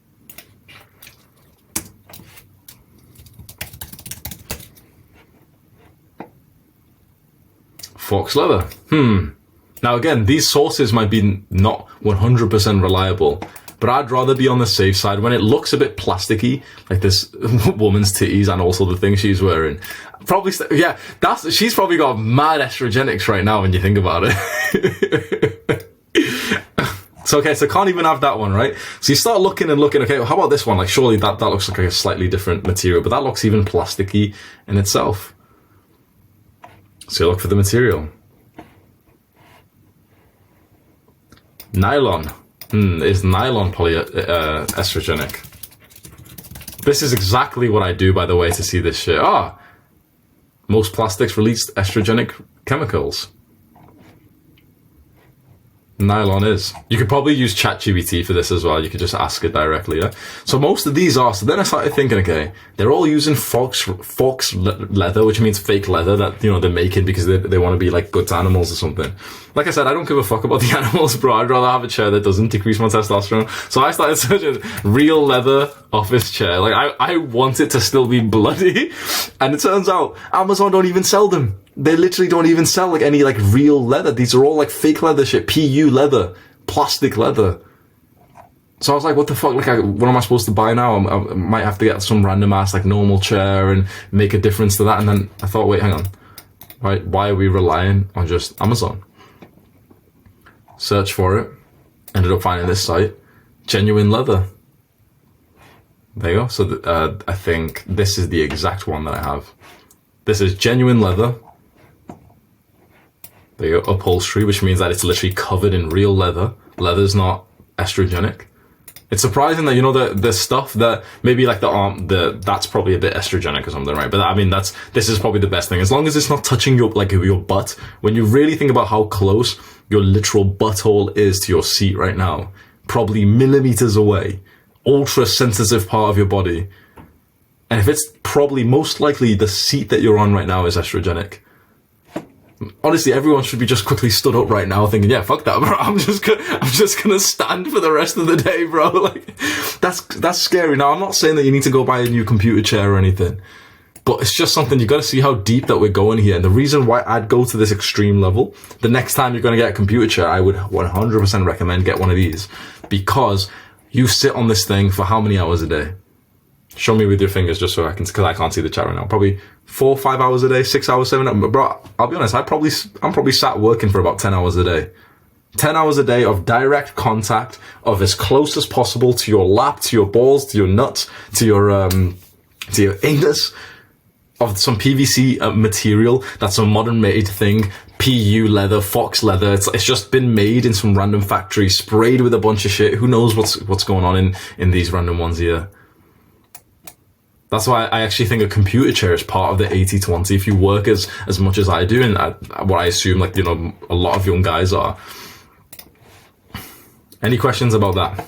[SPEAKER 1] Fox leather. Now again, these sources might be not 100% reliable, but I'd rather be on the safe side when it looks a bit plasticky, like this woman's titties and also the thing she's wearing. Probably, yeah, she's probably got mad estrogenics right now when you think about it. So, okay, so can't even have that one, right? So you start looking and looking, okay, well, how about this one? Like, surely that looks like a slightly different material, but that looks even plasticky in itself. So you look for the material. Nylon. Is nylon estrogenic? This is exactly what I do, by the way, to see this shit. Most plastics release estrogenic chemicals. Nylon is. You could probably use ChatGPT for this as well. You could just ask it directly, yeah? So most of these are. So then I started thinking, okay, they're all using fox leather, which means fake leather that, you know, they're making because they want to be like good to animals or something. Like I said, I don't give a fuck about the animals, bro. I'd rather have a chair that doesn't decrease my testosterone. So I started searching real leather office chair. Like I want it to still be bloody. And it turns out Amazon don't even sell them. They literally don't even sell like any like real leather. These are all like fake leather shit. PU leather. Plastic leather. So I was like, what the fuck? Like, what am I supposed to buy now? I might have to get some random ass like normal chair and make a difference to that. And then I thought, wait, hang on. Right? Why are we relying on just Amazon? Search for it. Ended up finding this site. Genuine leather. There you go. So I think this is the exact one that I have. This is genuine leather. There you go. Upholstery, which means that it's literally covered in real leather. Leather's not estrogenic. It's surprising that, you know, the stuff that maybe like the arm, that's probably a bit estrogenic or something, right? But I mean, this is probably the best thing. As long as it's not touching your butt. When you really think about how close your literal butthole is to your seat right now, probably millimeters away, ultra sensitive part of your body. And if it's probably most likely the seat that you're on right now is estrogenic. Honestly, everyone should be just quickly stood up right now thinking, yeah, fuck that, bro. I'm just gonna stand for the rest of the day, bro. Like, that's scary. Now, I'm not saying that you need to go buy a new computer chair or anything, but it's just something you gotta see how deep that we're going here. And the reason why I'd go to this extreme level, the next time you're gonna get a computer chair, I would 100% recommend get one of these, because you sit on this thing for how many hours a day? Show me with your fingers just so I can, because I can't see the chat right now. Probably 4 or 5 hours a day, 6 hours, 7 hours. Bro, I'll be honest, I'm probably sat working for about 10 hours a day. 10 hours a day of direct contact, of as close as possible to your lap, to your balls, to your nuts, to your anus, of some PVC material that's a modern made thing. PU leather, fox leather. It's just been made in some random factory, sprayed with a bunch of shit. Who knows what's going on in these random ones here. That's why I actually think a computer chair is part of the 80-20. If you work as much as I do, and what I assume, like, you know, a lot of young guys are. Any questions about that?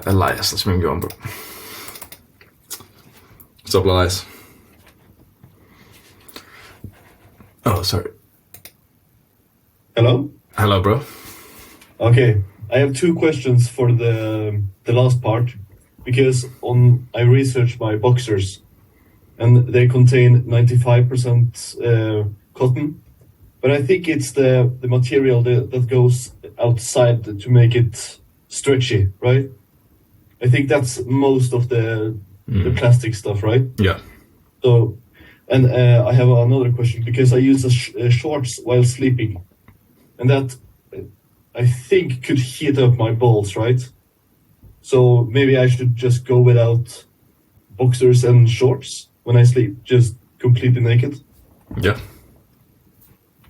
[SPEAKER 1] Elias, let's bring you on, bro. What's up, Elias? Oh, sorry.
[SPEAKER 8] Hello?
[SPEAKER 1] Hello, bro.
[SPEAKER 8] Okay, I have two questions for the last part. because I researched my boxers, and they contain 95% cotton. But I think it's the material that goes outside to make it stretchy, right? I think that's most of the plastic stuff, right?
[SPEAKER 1] Yeah.
[SPEAKER 8] So, and I have another question, because I use shorts while sleeping, and that I think could heat up my balls, right? So maybe I should just go without boxers and shorts when I sleep, just completely naked.
[SPEAKER 1] Yeah.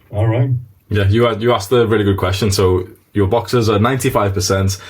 [SPEAKER 8] All right.
[SPEAKER 1] Yeah, you asked a really good question. So your boxers are 95%,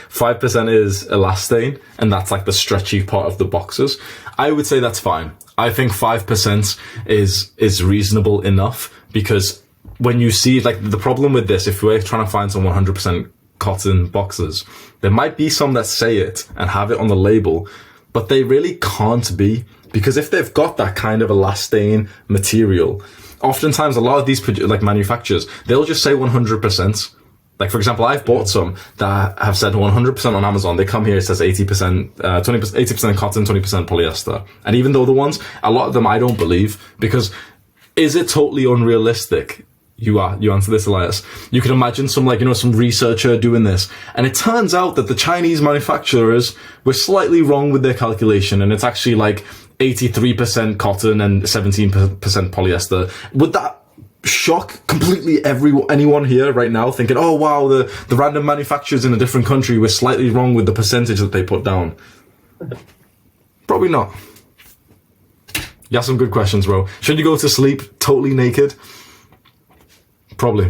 [SPEAKER 1] 5% is elastane, and that's like the stretchy part of the boxers. I would say that's fine. I think 5% is reasonable enough, because when you see, like, the problem with this, if we're trying to find some 100% cotton boxers, there might be some that say it and have it on the label, but they really can't be, because if they've got that kind of elastane material, oftentimes a lot of these like manufacturers, they'll just say 100%. Like, for example, I've bought some that have said 100% on Amazon. They come here, it says 80%, 80% cotton, 20% polyester. And even though the ones, a lot of them I don't believe, because is it totally unrealistic? You answer this, Elias. You can imagine some, like, some researcher doing this, and it turns out that the Chinese manufacturers were slightly wrong with their calculation, and it's actually like 83% cotton and 17% polyester. Would that shock completely anyone here right now, thinking, oh wow, the random manufacturers in a different country were slightly wrong with the percentage that they put down? Probably not. You have some good questions, bro. Should you go to sleep totally naked? Probably.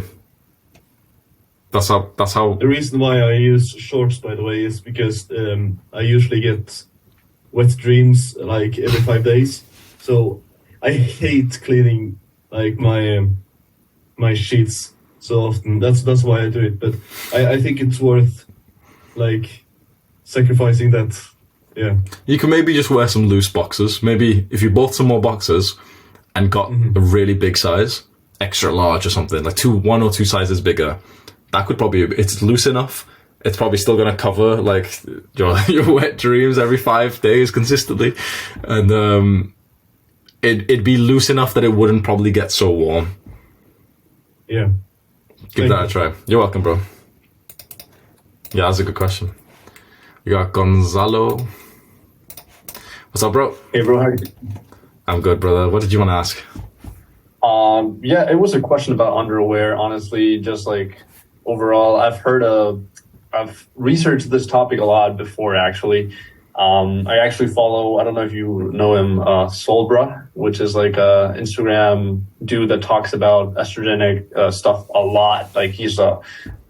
[SPEAKER 1] That's how.
[SPEAKER 8] The reason why I use shorts, by the way, is because I usually get wet dreams like every 5 days. So I hate cleaning like my sheets so often. That's why I do it. But I think it's worth like sacrificing that. Yeah. You
[SPEAKER 1] can maybe just wear some loose boxers. Maybe if you bought some more boxers and got a really big size, extra large or something, like one or two sizes bigger, that could probably, it's loose enough. It's probably still going to cover like your wet dreams every 5 days consistently. And it'd be loose enough that it wouldn't probably get so warm.
[SPEAKER 8] Yeah.
[SPEAKER 1] Give that a try. You're welcome, bro. Yeah, that's a good question. We got Gonzalo. What's up, bro?
[SPEAKER 9] Hey, bro. How are you doing?
[SPEAKER 1] I'm good, brother. What did you want to ask?
[SPEAKER 9] Yeah, it was a question about underwear, honestly, just like overall. I've researched this topic a lot before, actually. I actually follow, I don't know if you know him, Solbra, which is like a Instagram dude that talks about estrogenic stuff a lot. Like he's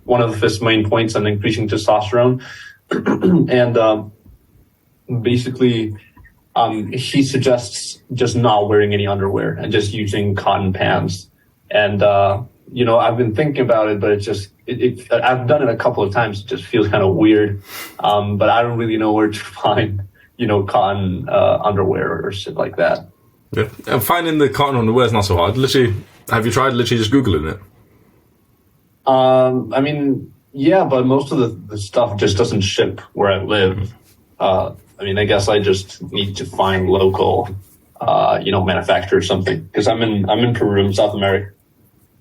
[SPEAKER 9] one of his main points on increasing testosterone. And basically, he suggests just not wearing any underwear and just using cotton pants. And, I've been thinking about it, but I've done it a couple of times. It just feels kind of weird. But I don't really know where to find, cotton underwear or shit like that.
[SPEAKER 1] Yeah. And finding the cotton underwear is not so hard. Literally, have you tried literally just Googling it?
[SPEAKER 9] I mean, yeah, but most of the stuff just doesn't ship where I live. I guess I just need to find local, manufacturer or something, because I'm in Peru, in South America.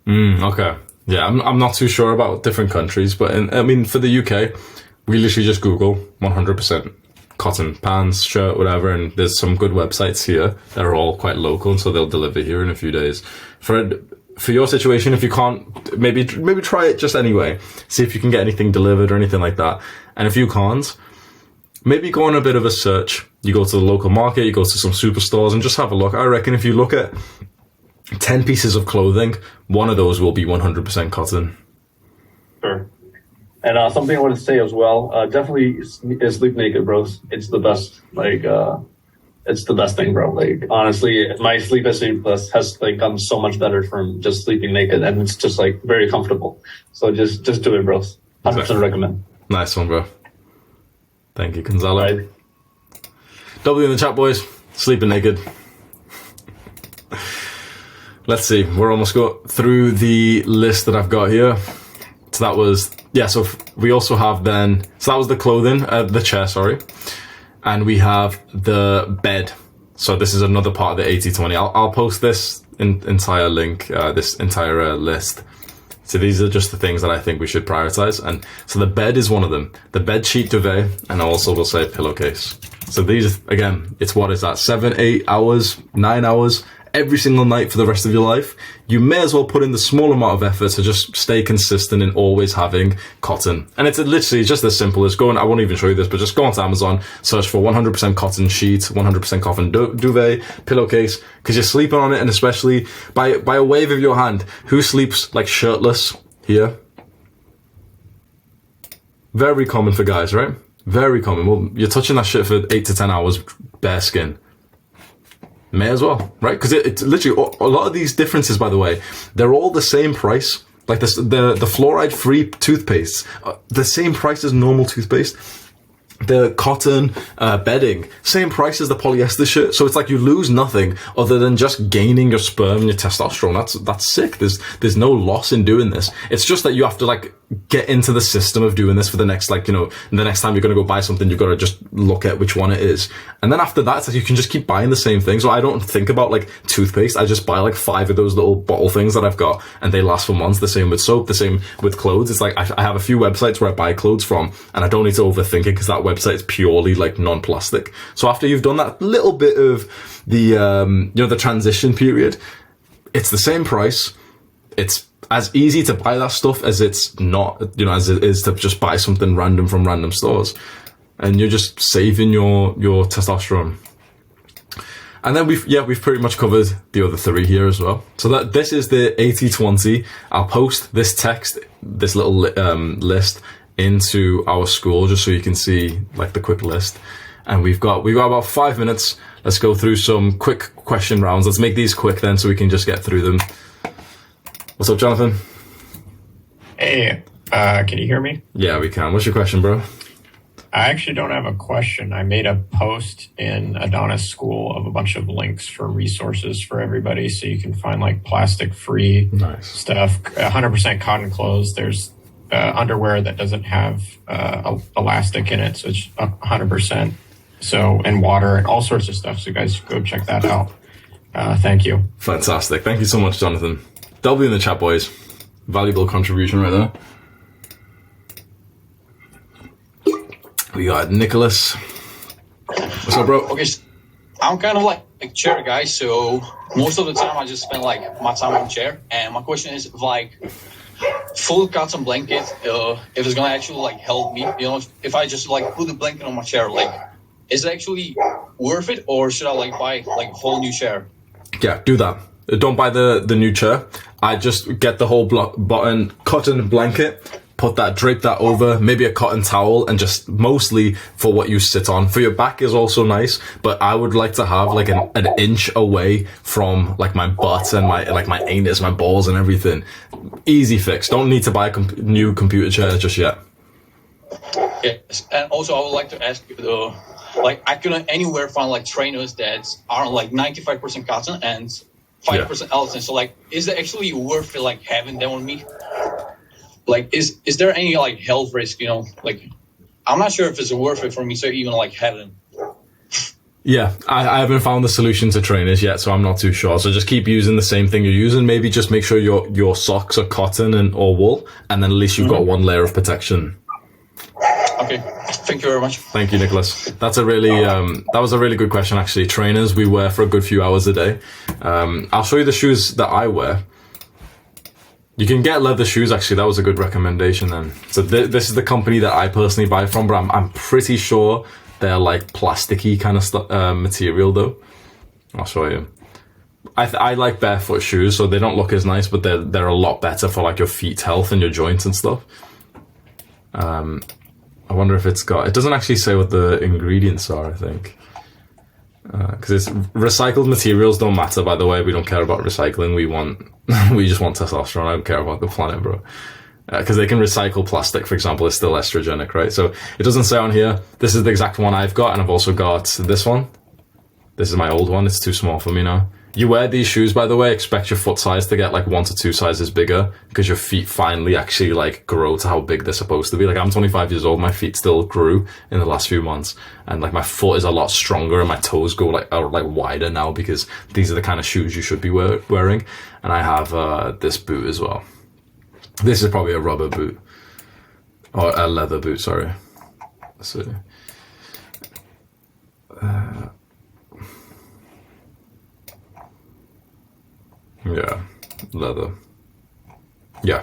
[SPEAKER 1] Okay. Yeah, I'm not too sure about different countries, but for the UK, we literally just Google 100% cotton pants, shirt, whatever, and there's some good websites here that are all quite local, and so they'll deliver here in a few days. For your situation, if you can't, maybe try it just anyway. See if you can get anything delivered or anything like that. And if you can't, maybe go on a bit of a search. You go to the local market, you go to some superstores and just have a look. I reckon if you look at 10 pieces of clothing, one of those will be 100% cotton.
[SPEAKER 9] Sure. And something I want to say as well, definitely sleep naked, bros. It's the best, it's the best thing, bro. Like, honestly, my sleep has gotten so much better from just sleeping naked, and it's just like very comfortable. So just do it, bros. 100% exactly. Recommend.
[SPEAKER 1] Nice one, bro. Thank you, Gonzalo.
[SPEAKER 9] Right.
[SPEAKER 1] W in the chat, boys. Sleeping naked. Let's see. We're almost got through the list that I've got here. So that was, so we also have then, so that was the clothing, the chair, sorry. and we have the bed. So this is another part of the 80-20. I'll post this entire link, this entire list. So these are just the things that I think we should prioritize. And so the bed is one of them. The bed sheet duvet, and I also will say pillowcase. So these, again, it's what is that? 7, 8 hours, 9 hours, every single night for the rest of your life. You may as well put in the small amount of effort to just stay consistent in always having cotton. And it's literally just as simple as going, I won't even show you this, but just go onto Amazon, search for 100% cotton sheet, 100% cotton duvet, pillowcase, because you're sleeping on it. And especially by a wave of your hand, who sleeps like shirtless here? Very common for guys, right? Very common. Well, you're touching that shit for 8 to 10 hours, bare skin. May as well, right? Because it's literally a lot of these differences, by the way, they're all the same price. Like the fluoride-free toothpaste, the same price as normal toothpaste. The cotton bedding, same price as the polyester shirt. So it's like you lose nothing other than just gaining your sperm and your testosterone. That's sick. There's no loss in doing this. It's just that you have to like get into the system of doing this for the next, like, you know, the next time you're going to go buy something, you've got to just look at which one it is. And then after that, it's like you can just keep buying the same thing. So I don't think about like toothpaste. I just buy like 5 of those little bottle things that I've got, and they last for months. The same with soap, the same with clothes. It's like I have a few websites where I buy clothes from, and I don't need to overthink it because that website is purely like non-plastic. So after you've done that little bit of the, you know, the transition period, it's the same price. It's as easy to buy that stuff as it's not, you know, as it is to just buy something random from random stores. And you're just saving your testosterone. And then we've pretty much covered the other 3 here as well. So that this is the 80-20. I'll post this text, this little list into our school just so you can see like the quick list. And we've got about 5 minutes. Let's go through some quick question rounds. Let's make these quick then so we can just get through them. What's up, Jonathan?
[SPEAKER 10] Hey, can you hear me?
[SPEAKER 1] Yeah, we can. What's your question, bro?
[SPEAKER 10] I actually don't have a question. I made a post in Adonis School of a bunch of links for resources for everybody, so you can find like plastic-free stuff, 100% cotton clothes. There's underwear that doesn't have elastic in it, so it's 100%. So, and water and all sorts of stuff. So guys, go check that out. Thank you.
[SPEAKER 1] Fantastic. Thank you so much, Jonathan. W in the chat, boys. Valuable contribution right there. We got Nicholas. What's up, bro?
[SPEAKER 11] Okay, I'm kind of like a chair guy, so most of the time I just spend like my time on chair. And my question is like, full cotton blanket, if it's gonna actually like help me, you know, if I just like put the blanket on my chair, like, is it actually worth it, or should I like buy like a whole new chair?
[SPEAKER 1] Yeah, do that. Don't buy the new chair. I just get the whole cotton blanket, drape that over, maybe a cotton towel, and just mostly for what you sit on. For your back is also nice, but I would like to have like an inch away from like my butt and my anus, my balls and everything. Easy fix. Don't need to buy a new computer chair just yet.
[SPEAKER 11] Yes, and also I would like to ask you, like, I couldn't anywhere find like trainers that are like 95% cotton and 5% elastine. So like, is it actually worth it, like having them on me? Like, is there any like health risk? You know, like, I'm not sure if it's worth it for me to even like have them.
[SPEAKER 1] Yeah, I haven't found the solution to trainers yet, so I'm not too sure. So just keep using the same thing you're using. Maybe just make sure your socks are cotton or wool, and then at least you've got one layer of protection.
[SPEAKER 11] Okay, thank you very much.
[SPEAKER 1] Thank you, Nicholas. That's a really that was a really good question, actually. Trainers we wear for a good few hours a day. I'll show you the shoes that I wear. You can get leather shoes, actually. That was a good recommendation then. So this is the company that I personally buy from, but I'm pretty sure they're like plasticky kind of material though. I'll show you. I like barefoot shoes, so they don't look as nice, but they're a lot better for like your feet health and your joints and stuff. I wonder if it doesn't actually say what the ingredients are, I think. Because it's recycled materials don't matter, by the way. We don't care about recycling. We just want testosterone. I don't care about the planet, bro. Because they can recycle plastic, for example. It's still estrogenic, right? So it doesn't say on here. This is the exact one I've got, and I've also got this one. This is my old one. It's too small for me now. You wear these shoes, by the way, expect your foot size to get like 1 to 2 sizes bigger because your feet finally actually like grow to how big they're supposed to be. Like I'm 25 years old, my feet still grew in the last few months, and like my foot is a lot stronger and my toes go are wider now because these are the kind of shoes you should be wearing. And I have this boot as well. This is probably a rubber boot or a leather boot. Sorry. So. Yeah, leather. Yeah,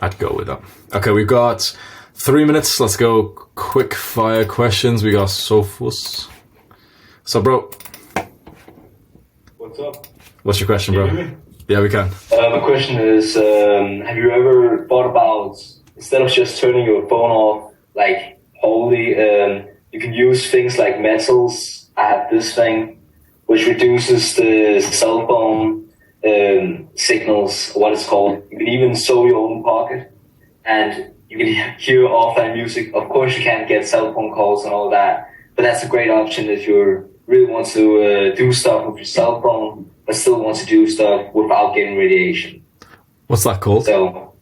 [SPEAKER 1] I'd go with that. Okay, we've got 3 minutes. Let's go quick fire questions. We got Sophus. So, bro.
[SPEAKER 12] What's up?
[SPEAKER 1] What's your question, bro?
[SPEAKER 12] Can you hear me?
[SPEAKER 1] Yeah, we can.
[SPEAKER 12] My question is, have you ever thought about, instead of just turning your phone off, like wholly, you can use things like metals. I have this thing which reduces the cell phone signals, what it's called. You can even sew your own pocket, and you can hear offline music. Of course, you can't get cell phone calls and all that, but that's a great option if you really want to do stuff with your cell phone, but still want to do stuff without getting radiation.
[SPEAKER 1] What's that called?
[SPEAKER 12] So,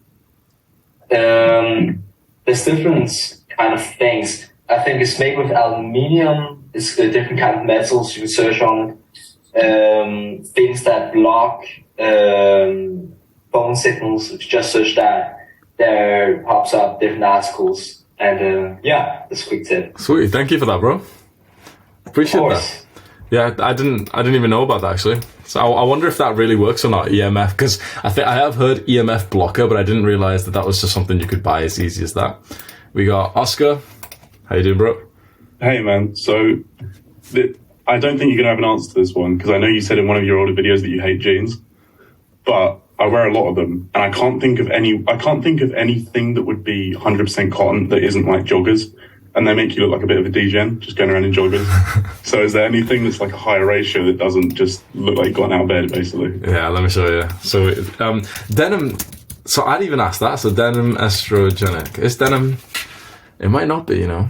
[SPEAKER 12] there's different kind of things. I think it's made with aluminium. It's a different kind of metals you can search on. Things that block phone signals. If you just search that, there pops up different articles. And yeah, that's a quick tip.
[SPEAKER 1] Sweet, thank you for that, bro. Appreciate that. Yeah, I didn't even know about that actually. So I wonder if that really works or not. EMF, because I have heard EMF blocker, but I didn't realize that was just something you could buy as easy as that. We got Oscar. How you doing, bro?
[SPEAKER 13] Hey, man. So, I don't think you're gonna have an answer to this one because I know you said in one of your older videos that you hate jeans, but I wear a lot of them, and I can't think of anything that would be 100% cotton that isn't like joggers, and they make you look like a bit of a degen just going around in joggers. So, is there anything that's like a higher ratio that doesn't just look like you've gotten out of bed, basically?
[SPEAKER 1] Yeah, let me show you. So, denim. So I'd even ask that. So denim estrogenic. Is denim? It might not be, you know.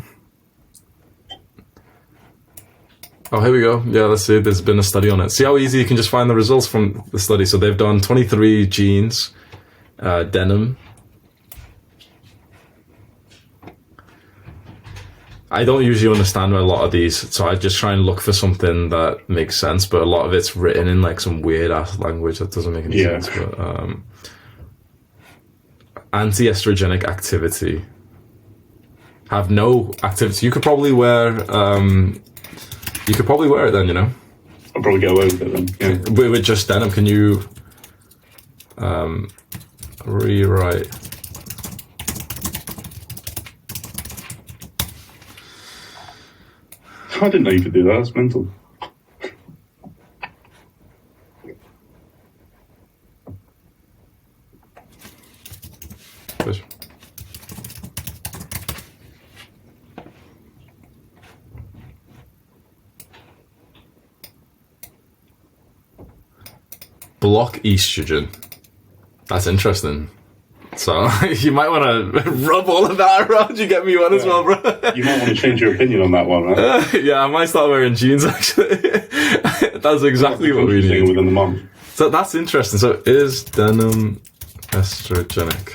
[SPEAKER 1] Oh, here we go. Yeah, let's see. There's been a study on it. See how easy you can just find the results from the study. So they've done 23 jeans, denim. I don't usually understand a lot of these, so I just try and look for something that makes sense, but a lot of it's written in like some weird ass language that doesn't make any sense. But anti-estrogenic activity. Have no activity. You could probably wear it then, you know?
[SPEAKER 13] I'll probably get away with it then. Yeah.
[SPEAKER 1] With just denim, can you rewrite?
[SPEAKER 13] I didn't know you could do that. That's mental.
[SPEAKER 1] Push. Block estrogen. That's interesting. So you might want to rub all of that around. You get me one as well, bro.
[SPEAKER 13] You might want to change your opinion on that one, right?
[SPEAKER 1] Yeah, I might start wearing jeans actually. That's exactly what we need
[SPEAKER 13] within the month.
[SPEAKER 1] So that's interesting. So is denim estrogenic?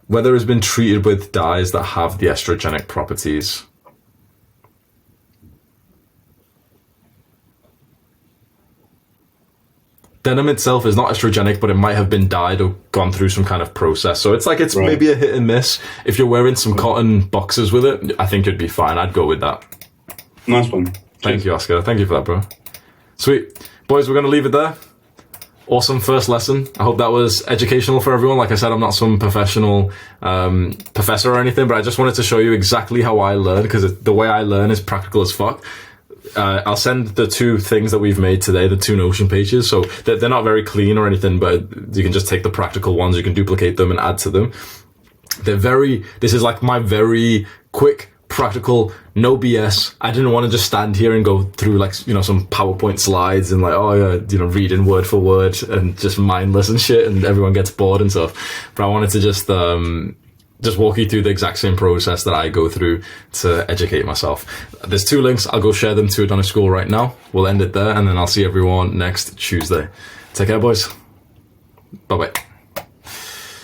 [SPEAKER 1] Whether it's been treated with dyes that have the estrogenic properties. Denim itself is not estrogenic, but it might have been dyed or gone through some kind of process. So it's like it's
[SPEAKER 13] right.
[SPEAKER 1] Maybe a hit and miss. If you're wearing some cotton boxers with it, I think it'd be fine. I'd go with that.
[SPEAKER 13] Nice one.
[SPEAKER 1] Thank you, Oscar. Thank you for that, bro. Sweet. Boys, we're going to leave it there. Awesome first lesson. I hope that was educational for everyone. Like I said, I'm not some professional professor or anything, but I just wanted to show you exactly how I learn, because the way I learn is practical as fuck. I'll send the 2 things that we've made today, the 2 Notion pages. So they're not very clean or anything, but you can just take the practical ones, you can duplicate them and add to them. This is like my very quick, practical, no BS. I didn't want to just stand here and go through like, you know, some PowerPoint slides and like, oh yeah, you know, reading word for word and just mindless and shit and everyone gets bored and stuff. But I wanted to just, just walk you through the exact same process that I go through to educate myself. There's 2 links. I'll go share them to Adonis School right now. We'll end it there, and then I'll see everyone next Tuesday. Take care, boys. Bye-bye.